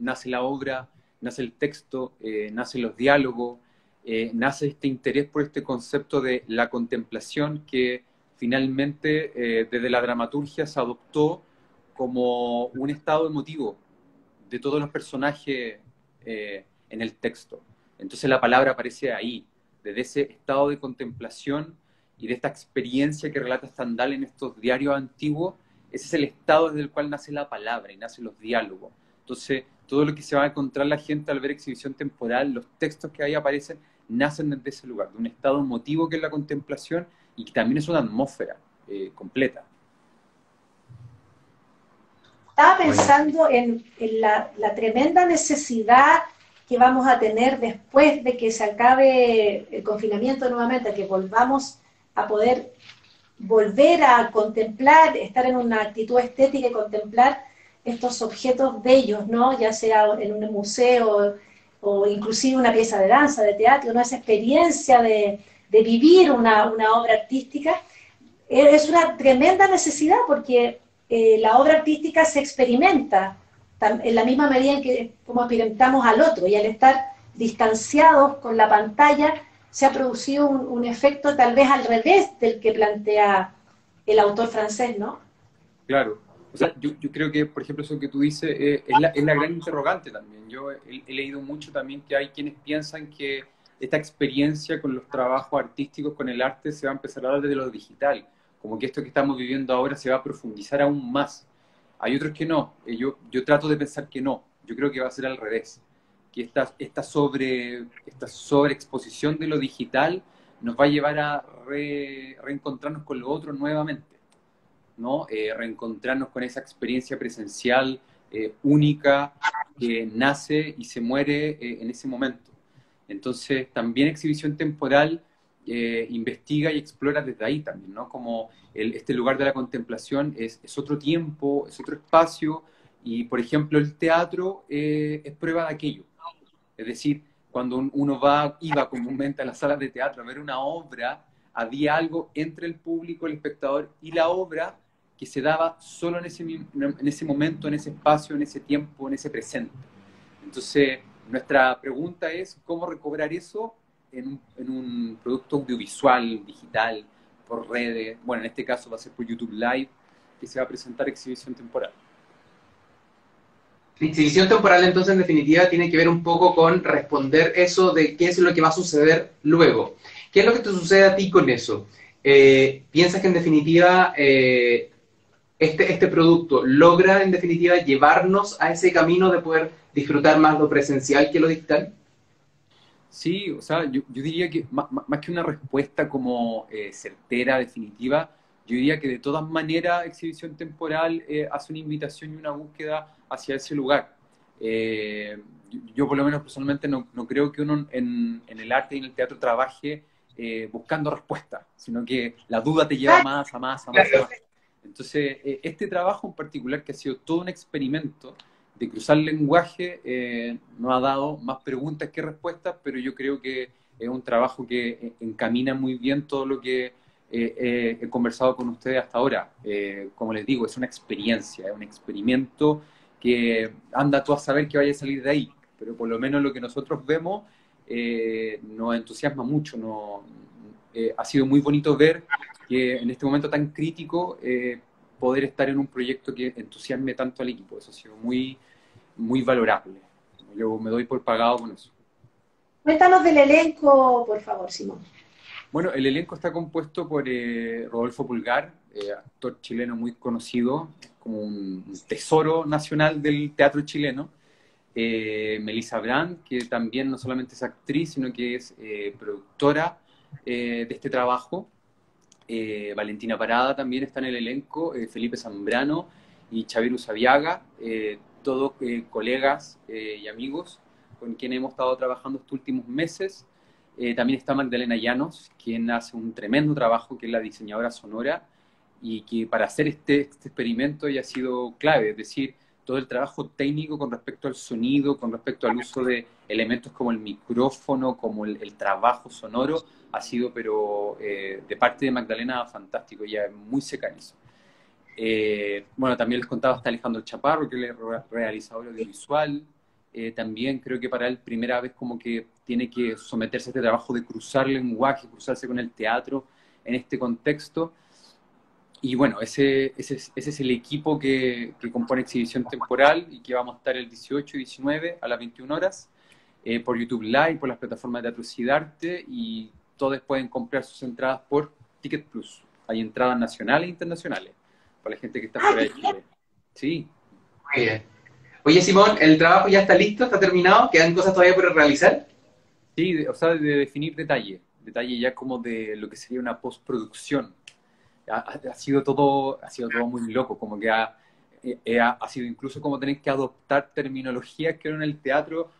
nace la obra, nace el texto, nacen los diálogos, nace este interés por este concepto de la contemplación que finalmente desde la dramaturgia se adoptó como un estado emotivo de todos los personajes en el texto. Entonces la palabra aparece ahí, desde ese estado de contemplación y de esta experiencia que relata Stendhal en estos diarios antiguos. Ese es el estado desde el cual nace la palabra y nacen los diálogos. Entonces, todo lo que se va a encontrar la gente al ver exhibición temporal, los textos que ahí aparecen, nacen desde ese lugar, de un estado emotivo que es la contemplación y que también es una atmósfera completa. Estaba pensando en la tremenda necesidad que vamos a tener después de que se acabe el confinamiento nuevamente, que volvamos a poder volver a contemplar, estar en una actitud estética y contemplar estos objetos bellos, ¿no? Ya sea en un museo o inclusive una pieza de danza, de teatro, ¿no? Esa experiencia de vivir una obra artística es una tremenda necesidad porque la obra artística se experimenta en la misma medida en que como experimentamos al otro, y al estar distanciados con la pantalla se ha producido un efecto tal vez al revés del que plantea el autor francés, ¿no? Claro. O sea, yo creo que, por ejemplo, eso que tú dices es la gran interrogante también. Yo he leído mucho también que hay quienes piensan que esta experiencia con los trabajos artísticos, con el arte, se va a empezar a dar desde lo digital. Como que esto que estamos viviendo ahora se va a profundizar aún más. Hay otros que no. Yo trato de pensar que no. Yo creo que va a ser al revés. Que esta sobreexposición de lo digital nos va a llevar a reencontrarnos con lo otro nuevamente, ¿no? Reencontrarnos con esa experiencia presencial única que nace y se muere en ese momento. Entonces, también exhibición temporal investiga y explora desde ahí también, ¿no? Como este lugar de la contemplación es otro tiempo, es otro espacio, y por ejemplo el teatro es prueba de aquello. Es decir, cuando uno iba comúnmente a las salas de teatro a ver una obra, había algo entre el público, el espectador y la obra que se daba solo en ese momento, en ese espacio, en ese tiempo, en ese presente. Entonces, nuestra pregunta es cómo recobrar eso en un producto audiovisual, digital, por redes. Bueno, en este caso va a ser por YouTube Live, que se va a presentar exhibición temporal. La exhibición temporal, entonces, en definitiva, tiene que ver un poco con responder eso de qué es lo que va a suceder luego. ¿Qué es lo que te sucede a ti con eso? ¿Piensas que, en definitiva, este producto logra, en definitiva, llevarnos a ese camino de poder disfrutar más lo presencial que lo digital? Sí, o sea, yo diría que más que una respuesta como certera, definitiva, yo diría que de todas maneras exhibición temporal hace una invitación y una búsqueda hacia ese lugar. Yo por lo menos personalmente no creo que uno en el arte y en el teatro trabaje buscando respuestas, sino que la duda te lleva más, a más, a más, a más. Entonces, este trabajo en particular, que ha sido todo un experimento de cruzar lenguaje, nos ha dado más preguntas que respuestas, pero yo creo que es un trabajo que encamina muy bien todo lo que he conversado con ustedes hasta ahora. Como les digo, es una experiencia, es un experimento que anda tú a saber que vaya a salir de ahí, pero por lo menos lo que nosotros vemos nos entusiasma mucho. Ha sido muy bonito ver que en este momento tan crítico poder estar en un proyecto que entusiasme tanto al equipo. Eso ha sido muy, muy valorable. Yo me doy por pagado con eso. Cuéntanos del elenco, por favor, Simón. Bueno, el elenco está compuesto por Rodolfo Pulgar, actor chileno muy conocido, como un tesoro nacional del teatro chileno. Melissa Brand, que también no solamente es actriz, sino que es productora de este trabajo. Valentina Parada también está en el elenco, Felipe Zambrano y Xavier Usabiaga, todos colegas y amigos con quienes hemos estado trabajando estos últimos meses. También está Magdalena Llanos, quien hace un tremendo trabajo, que es la diseñadora sonora, y que para hacer este experimento ya ha sido clave, es decir, todo el trabajo técnico con respecto al sonido, con respecto al uso de elementos como el micrófono, como el trabajo sonoro, ha sido, pero de parte de Magdalena, fantástico, ella es muy seca en eso. Bueno, también les contaba hasta Alejandro Chaparro, que es realizador audiovisual. También creo que para él primera vez como que tiene que someterse a este trabajo de cruzar lenguaje, cruzarse con el teatro en este contexto. Y bueno, ese es el equipo que compone Exhibición Temporal y que vamos a estar el 18 y 19 a las 21 horas por YouTube Live, por las plataformas de Teatro Cidarte, y todos pueden comprar sus entradas por Ticket Plus. Hay entradas nacionales e internacionales para la gente que está fuera de Chile. Sí. Muy bien. Oye, Simón, ¿el trabajo ya está listo? ¿Está terminado? ¿Quedan cosas todavía por realizar? Sí, o sea, de definir detalle ya como de lo que sería una postproducción. Ha sido todo muy loco, como que ha sido incluso como tener que adoptar terminologías que en el teatro,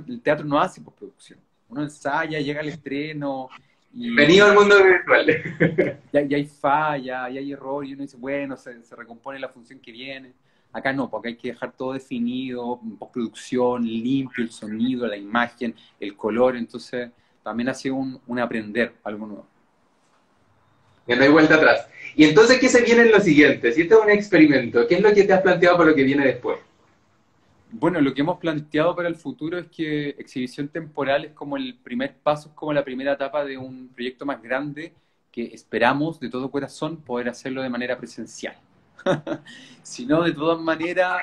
el teatro no hace postproducción. Uno ensaya, llega al estreno y... Venido al mundo virtual. Ya hay falla, ya hay error, y uno dice, bueno, se recompone la función que viene. Acá no, porque hay que dejar todo definido, postproducción, limpio, el sonido, la imagen, el color. Entonces, también ha sido un aprender algo nuevo. Ya no hay vuelta atrás. Y entonces, ¿qué se viene en lo siguiente? Si esto es un experimento, ¿qué es lo que te has planteado para lo que viene después? Bueno, lo que hemos planteado para el futuro es que Exhibición Temporal es como el primer paso, es como la primera etapa de un proyecto más grande que esperamos de todo corazón poder hacerlo de manera presencial. Si no, de todas maneras,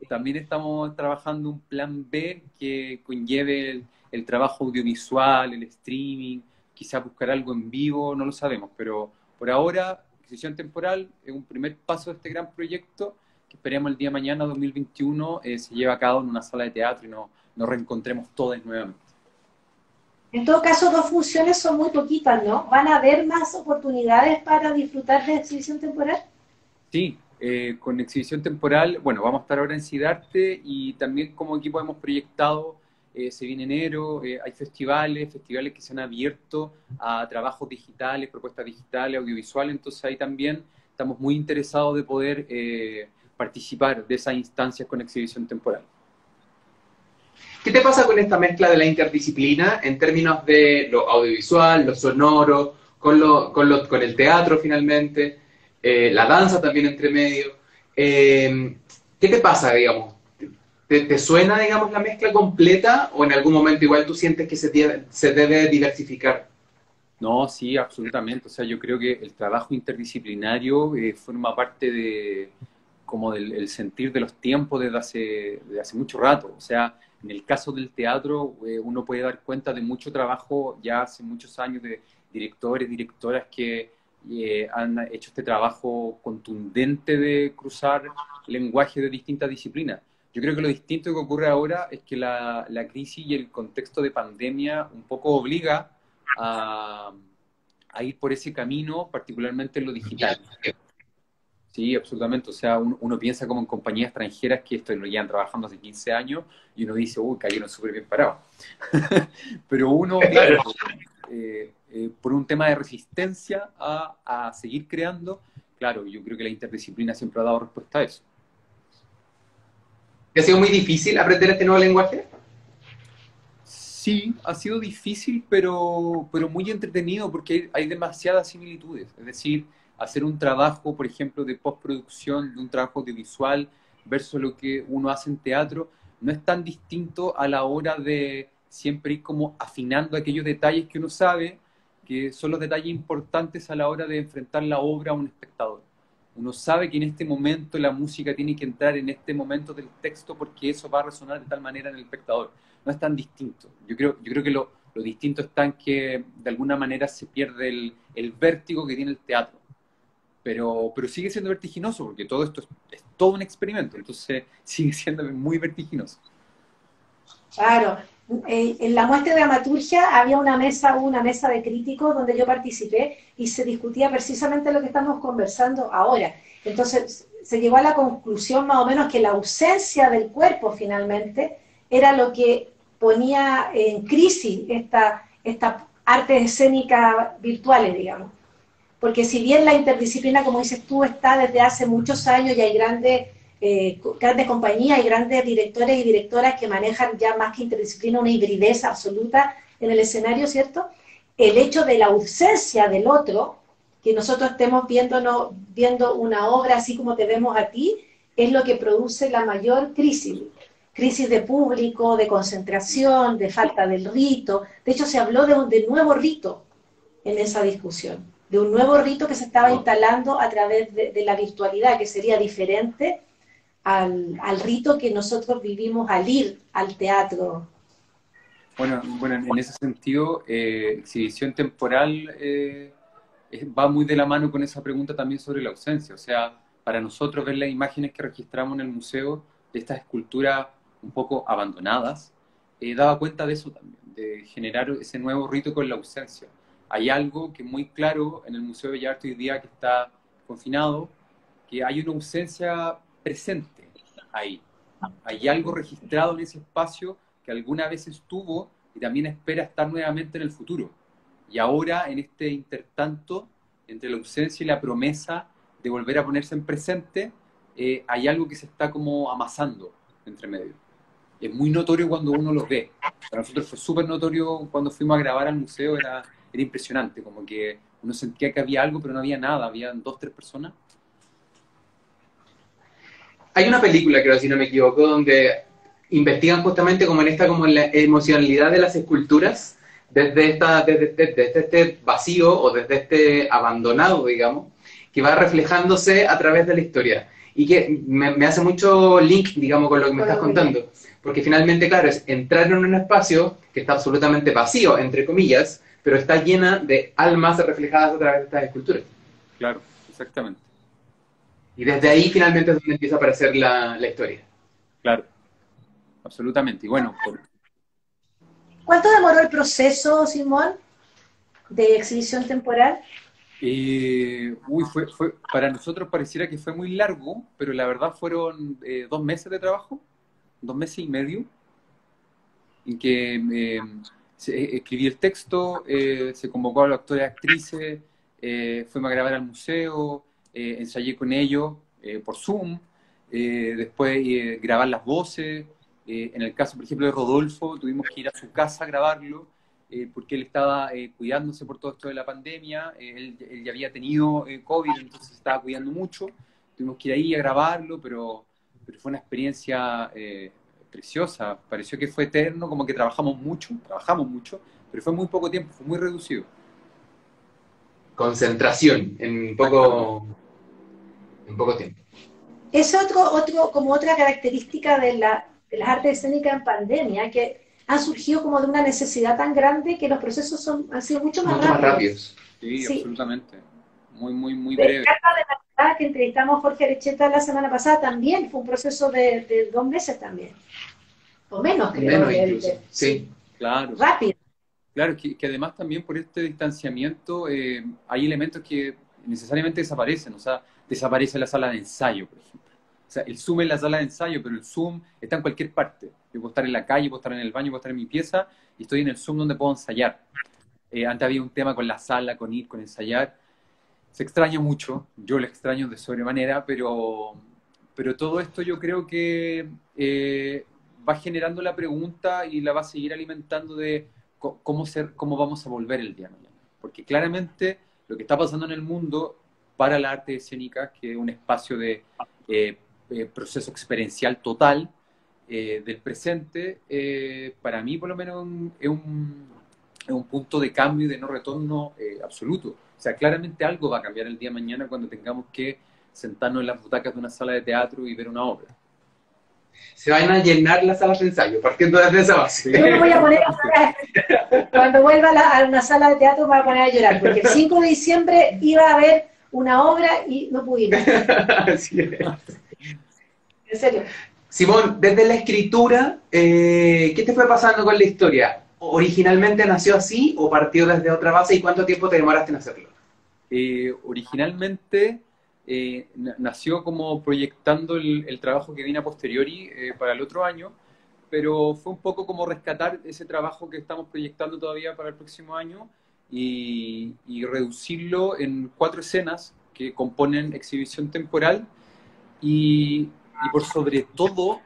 también estamos trabajando un plan B que conlleve el trabajo audiovisual, el streaming, quizás buscar algo en vivo, no lo sabemos, pero por ahora, Exhibición Temporal es un primer paso de este gran proyecto que esperemos el día de mañana, 2021, se lleve a cabo en una sala de teatro y nos reencontremos todos nuevamente. En todo caso, 2 funciones son muy poquitas, ¿no? ¿Van a haber más oportunidades para disfrutar de exhibición temporal? Sí, con exhibición temporal, bueno, vamos a estar ahora en Cidarte y también como equipo hemos proyectado, se viene enero, hay festivales que se han abierto a trabajos digitales, propuestas digitales, audiovisuales, entonces ahí también estamos muy interesados de poder participar de esas instancias con exhibición temporal. ¿Qué te pasa con esta mezcla de la interdisciplina en términos de lo audiovisual, lo sonoro, con el teatro finalmente, la danza también entre medio? ¿Qué te pasa, digamos? ¿Te suena, digamos, la mezcla completa o en algún momento igual tú sientes que se debe diversificar? No, sí, absolutamente. O sea, yo creo que el trabajo interdisciplinario forma parte del sentir de los tiempos desde hace mucho rato. O sea, en el caso del teatro, uno puede dar cuenta de mucho trabajo ya hace muchos años de directores, directoras que han hecho este trabajo contundente de cruzar lenguaje de distintas disciplinas. Yo creo que lo distinto que ocurre ahora es que la crisis y el contexto de pandemia un poco obliga a ir por ese camino, particularmente en lo digital. Sí, absolutamente. O sea, uno piensa como en compañías extranjeras que esto lo llevan trabajando hace 15 años y uno dice, uy, cayeron súper bien parados. Pero uno, claro, por un tema de resistencia a seguir creando, claro, yo creo que la interdisciplina siempre ha dado respuesta a eso. ¿Te ha sido muy difícil aprender este nuevo lenguaje? Sí, ha sido difícil, pero muy entretenido porque hay demasiadas similitudes. Es decir, hacer un trabajo, por ejemplo, de postproducción, de un trabajo audiovisual versus lo que uno hace en teatro, no es tan distinto a la hora de siempre ir como afinando aquellos detalles que uno sabe, que son los detalles importantes a la hora de enfrentar la obra a un espectador. Uno sabe que en este momento la música tiene que entrar en este momento del texto porque eso va a resonar de tal manera en el espectador. No es tan distinto. Yo creo que lo distinto está en que de alguna manera se pierde el vértigo que tiene el teatro. Pero sigue siendo vertiginoso porque todo esto es todo un experimento, entonces sigue siendo muy vertiginoso. Claro. En la muestra de dramaturgia había hubo una mesa de críticos donde yo participé y se discutía precisamente lo que estamos conversando ahora. Entonces se llegó a la conclusión más o menos que la ausencia del cuerpo finalmente era lo que ponía en crisis esta artes escénicas virtuales, digamos. Porque si bien la interdisciplina, como dices tú, está desde hace muchos años y hay grandes compañías y grandes directores y directoras que manejan ya más que interdisciplina una hibridez absoluta en el escenario, ¿cierto? El hecho de la ausencia del otro, que nosotros estemos viendo una obra así como te vemos a ti, es lo que produce la mayor crisis. Crisis de público, de concentración, de falta del rito. De hecho, se habló de nuevo rito en esa discusión, de un nuevo rito que se estaba instalando a través de la virtualidad, que sería diferente al rito que nosotros vivimos al ir al teatro. Bueno, en ese sentido, exhibición temporal va muy de la mano con esa pregunta también sobre la ausencia. O sea, para nosotros ver las imágenes que registramos en el museo de estas esculturas un poco abandonadas, daba cuenta de eso también, de generar ese nuevo rito con la ausencia. Hay algo que es muy claro en el Museo de Bellas Artes hoy día que está confinado, que hay una ausencia presente ahí. Hay algo registrado en ese espacio que alguna vez estuvo y también espera estar nuevamente en el futuro. Y ahora, en este intertanto, entre la ausencia y la promesa de volver a ponerse en presente, hay algo que se está como amasando entre medio. Es muy notorio cuando uno lo ve. Para nosotros fue súper notorio cuando fuimos a grabar al museo, era impresionante, como que uno sentía que había algo, pero no había nada, habían 2 o 3 personas. Hay una película, creo, si no me equivoco, donde investigan justamente como en la emocionalidad de las esculturas, desde este vacío o desde este abandonado, digamos, que va reflejándose a través de la historia. Y que me hace mucho link, digamos, con lo que me estás contando. Porque finalmente, claro, es entrar en un espacio que está absolutamente vacío, entre comillas, pero está llena de almas reflejadas a través de estas esculturas. Claro, exactamente. Y desde ahí finalmente es donde empieza a aparecer la historia. Claro, absolutamente. Y bueno, ¿Cuánto demoró el proceso, Simón, de exhibición temporal? Para nosotros pareciera que fue muy largo, pero la verdad fueron 2 meses de trabajo, 2 meses y medio, en que escribí el texto, se convocó a los actores y actrices, fuimos a grabar al museo, ensayé con ellos por Zoom, después grabar las voces. En el caso, por ejemplo, de Rodolfo, tuvimos que ir a su casa a grabarlo, porque él estaba cuidándose por todo esto de la pandemia. Él ya había tenido COVID, entonces se estaba cuidando mucho. Tuvimos que ir ahí a grabarlo, pero fue una experiencia preciosa. Pareció que fue eterno, como que trabajamos mucho, pero fue muy poco tiempo, fue muy reducido. Concentración en poco tiempo. Es como otra característica de las artes escénicas en pandemia, que han surgido como de una necesidad tan grande que los procesos han sido mucho más rápidos. Sí, Sí. absolutamente. Muy De breve. Carta de Navidad, que entrevistamos a Jorge Arecheta la semana pasada, también fue un proceso de 2 meses también. O menos, creo. Menos incluso, sí. Claro. Rápido. Claro, que además también por este distanciamiento hay elementos que necesariamente desaparecen. O sea, desaparece la sala de ensayo, por ejemplo. O sea, el Zoom es la sala de ensayo, pero el Zoom está en cualquier parte. Yo puedo estar en la calle, puedo estar en el baño, puedo estar en mi pieza y estoy en el Zoom donde puedo ensayar. Antes había un tema con la sala, con ir, con ensayar. Se extraña mucho, yo lo extraño de sobremanera, pero todo esto yo creo que va generando la pregunta y la va a seguir alimentando de cómo vamos a volver el día de mañana. Porque claramente lo que está pasando en el mundo para la arte escénica, que es un espacio de proceso experiencial total del presente, para mí por lo menos es un punto de cambio y de no retorno absoluto. O sea, claramente algo va a cambiar el día de mañana cuando tengamos que sentarnos en las butacas de una sala de teatro y ver una obra. Se van a llenar las salas de ensayo, partiendo desde esa base. Yo me voy a poner cuando vuelva a una sala de teatro me voy a poner a llorar, porque el 5 de diciembre iba a haber una obra y no pude ir. Así es. En serio. Simón, desde la escritura, ¿qué te fue pasando con la historia? ¿Originalmente nació así o partió desde otra base y cuánto tiempo te demoraste en hacerlo? Originalmente nació como proyectando el trabajo que viene a posteriori para el otro año, pero fue un poco como rescatar ese trabajo que estamos proyectando todavía para el próximo año y reducirlo en 4 escenas que componen exhibición temporal y por sobre todo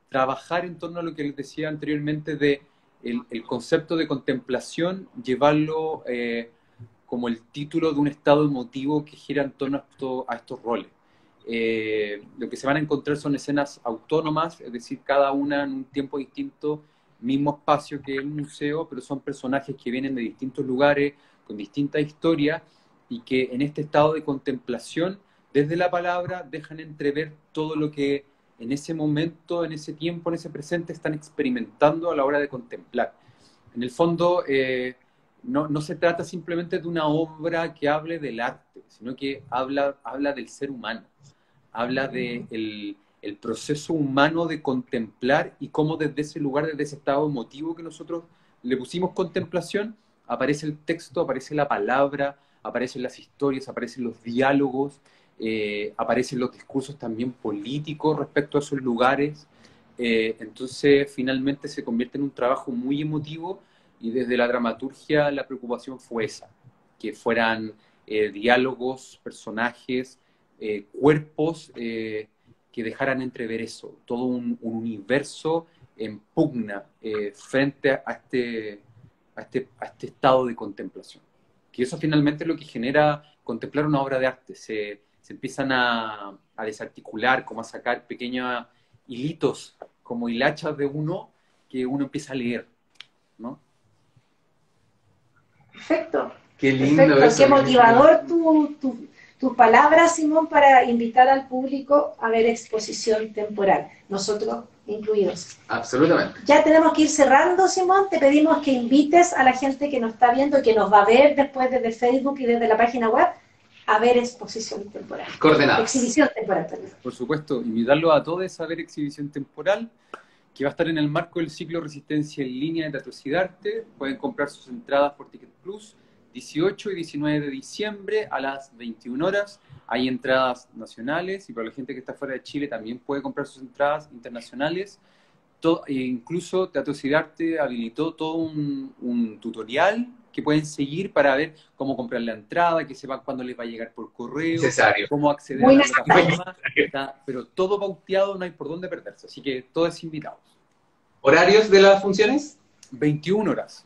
trabajar en torno a lo que les decía anteriormente de el concepto de contemplación, llevarlo como el título de un estado emotivo que gira en torno a estos roles. Lo que se van a encontrar son escenas autónomas, es decir, cada una en un tiempo distinto, mismo espacio que el museo, pero son personajes que vienen de distintos lugares, con distintas historias, y que en este estado de contemplación, desde la palabra, dejan entrever todo lo que en ese momento, en ese tiempo, en ese presente, están experimentando a la hora de contemplar. En el fondo, no se trata simplemente de una obra que hable del arte, sino que habla del ser humano, habla del el proceso humano de contemplar y cómo desde ese lugar, desde ese estado emotivo que nosotros le pusimos contemplación, aparece el texto, aparece la palabra, aparecen las historias, aparecen los diálogos, aparecen los discursos también políticos respecto a esos lugares. Entonces finalmente se convierte en un trabajo muy emotivo y desde la dramaturgia la preocupación fue esa, que fueran diálogos, personajes, cuerpos que dejaran entrever eso, todo un universo en pugna frente a este estado de contemplación. Que eso finalmente es lo que genera contemplar una obra de arte. Se empiezan a desarticular, como a sacar pequeños hilitos, como hilachas de uno, que uno empieza a leer, ¿no? Perfecto. Qué lindo. Perfecto. Eso. Qué motivador tus palabras, Simón, para invitar al público a ver exposición temporal, nosotros incluidos. Absolutamente. Ya tenemos que ir cerrando, Simón. Te pedimos que invites a la gente que nos está viendo y que nos va a ver después desde Facebook y desde la página web a ver exposición temporal. Coordenadas. Exhibición temporal, perdón. Por supuesto, invitarlos a todos a ver exhibición temporal, que va a estar en el marco del ciclo Resistencia en Línea de Teatro Cidarte. Pueden comprar sus entradas por Ticket Plus, 18 y 19 de diciembre a las 21 horas. Hay entradas nacionales y para la gente que está fuera de Chile también puede comprar sus entradas internacionales. Incluso Teatro Cidarte habilitó todo un tutorial que pueden seguir para ver cómo comprar la entrada, que sepan cuándo les va a llegar por correo, Necesario. cómo acceder Muy a la plataforma, pero todo pauteado, no hay por dónde perderse, así que todos invitados. ¿Horarios de las funciones? 21 horas.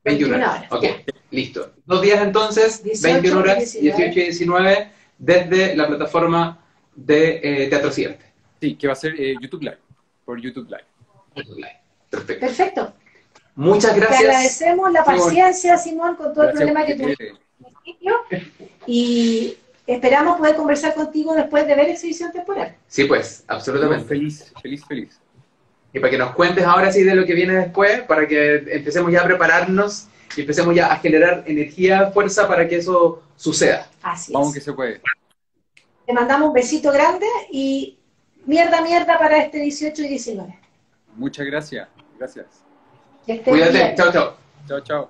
21 horas. Ok, listo. 2 días entonces, 18, 21 horas, 19. 18 y 19, desde la plataforma de Teatro Cidarte. Sí, que va a ser YouTube Live, por YouTube Live. Perfecto. Perfecto. Muchas Te gracias. agradecemos la paciencia, Simón, con todo el Gracias problema que tuviste al principio. Y esperamos poder conversar contigo después de ver exhibición temporal. Sí, pues, absolutamente. Feliz. Y para que nos cuentes ahora sí de lo que viene después, para que empecemos ya a prepararnos y empecemos ya a generar energía, fuerza para que eso suceda. Así Vamos es. que se puede. Te mandamos un besito grande y mierda para este 18 y 19. Muchas gracias. Que estés Cuídate, bien. chao, chao. Chao.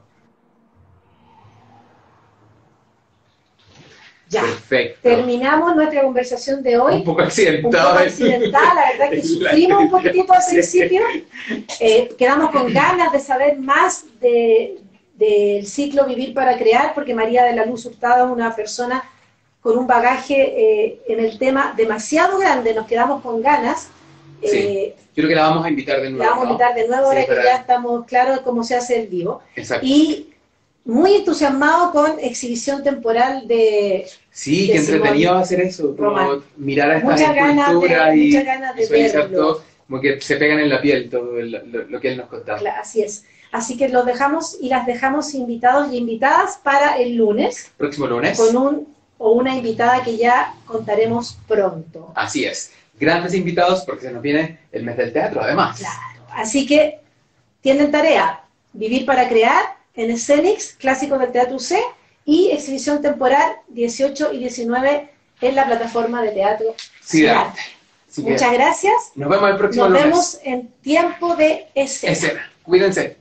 Ya. Perfecto. Terminamos nuestra conversación de hoy. Un poco Un accidentado. poco accidental, la verdad que sufrimos un poquitito al principio. Quedamos con ganas de saber más del ciclo Vivir para Crear, porque María de la Luz Hurtado es una persona con un bagaje en el tema demasiado grande. Nos quedamos con ganas. Sí. Yo creo que la vamos a invitar de nuevo. La vamos a invitar de nuevo Sí, ahora que para- ya estamos claros de cómo se hace el vivo. Exacto. Y muy entusiasmado con exhibición temporal de... Sí, de qué entretenido Simón hacer eso, como Román. mirar a estas Muchas ganas esculturas de- y muchas ganas de visualizar verlo. todo, como que se pegan en la piel todo lo que él nos contaba. Así es. Así que los dejamos y las dejamos invitados y invitadas para el lunes Próximo lunes. con un o una invitada que ya contaremos pronto. Así es. Grandes invitados porque se nos viene el mes del teatro, además. Claro. Así que tienen tarea, Vivir para Crear en Escenix, Clásicos del Teatro UC, y exhibición temporal 18 y 19 en la plataforma de teatro Cidarte. Así que Muchas gracias. nos vemos el próximo Nos lunes. vemos en tiempo de escena. Escena. Cuídense.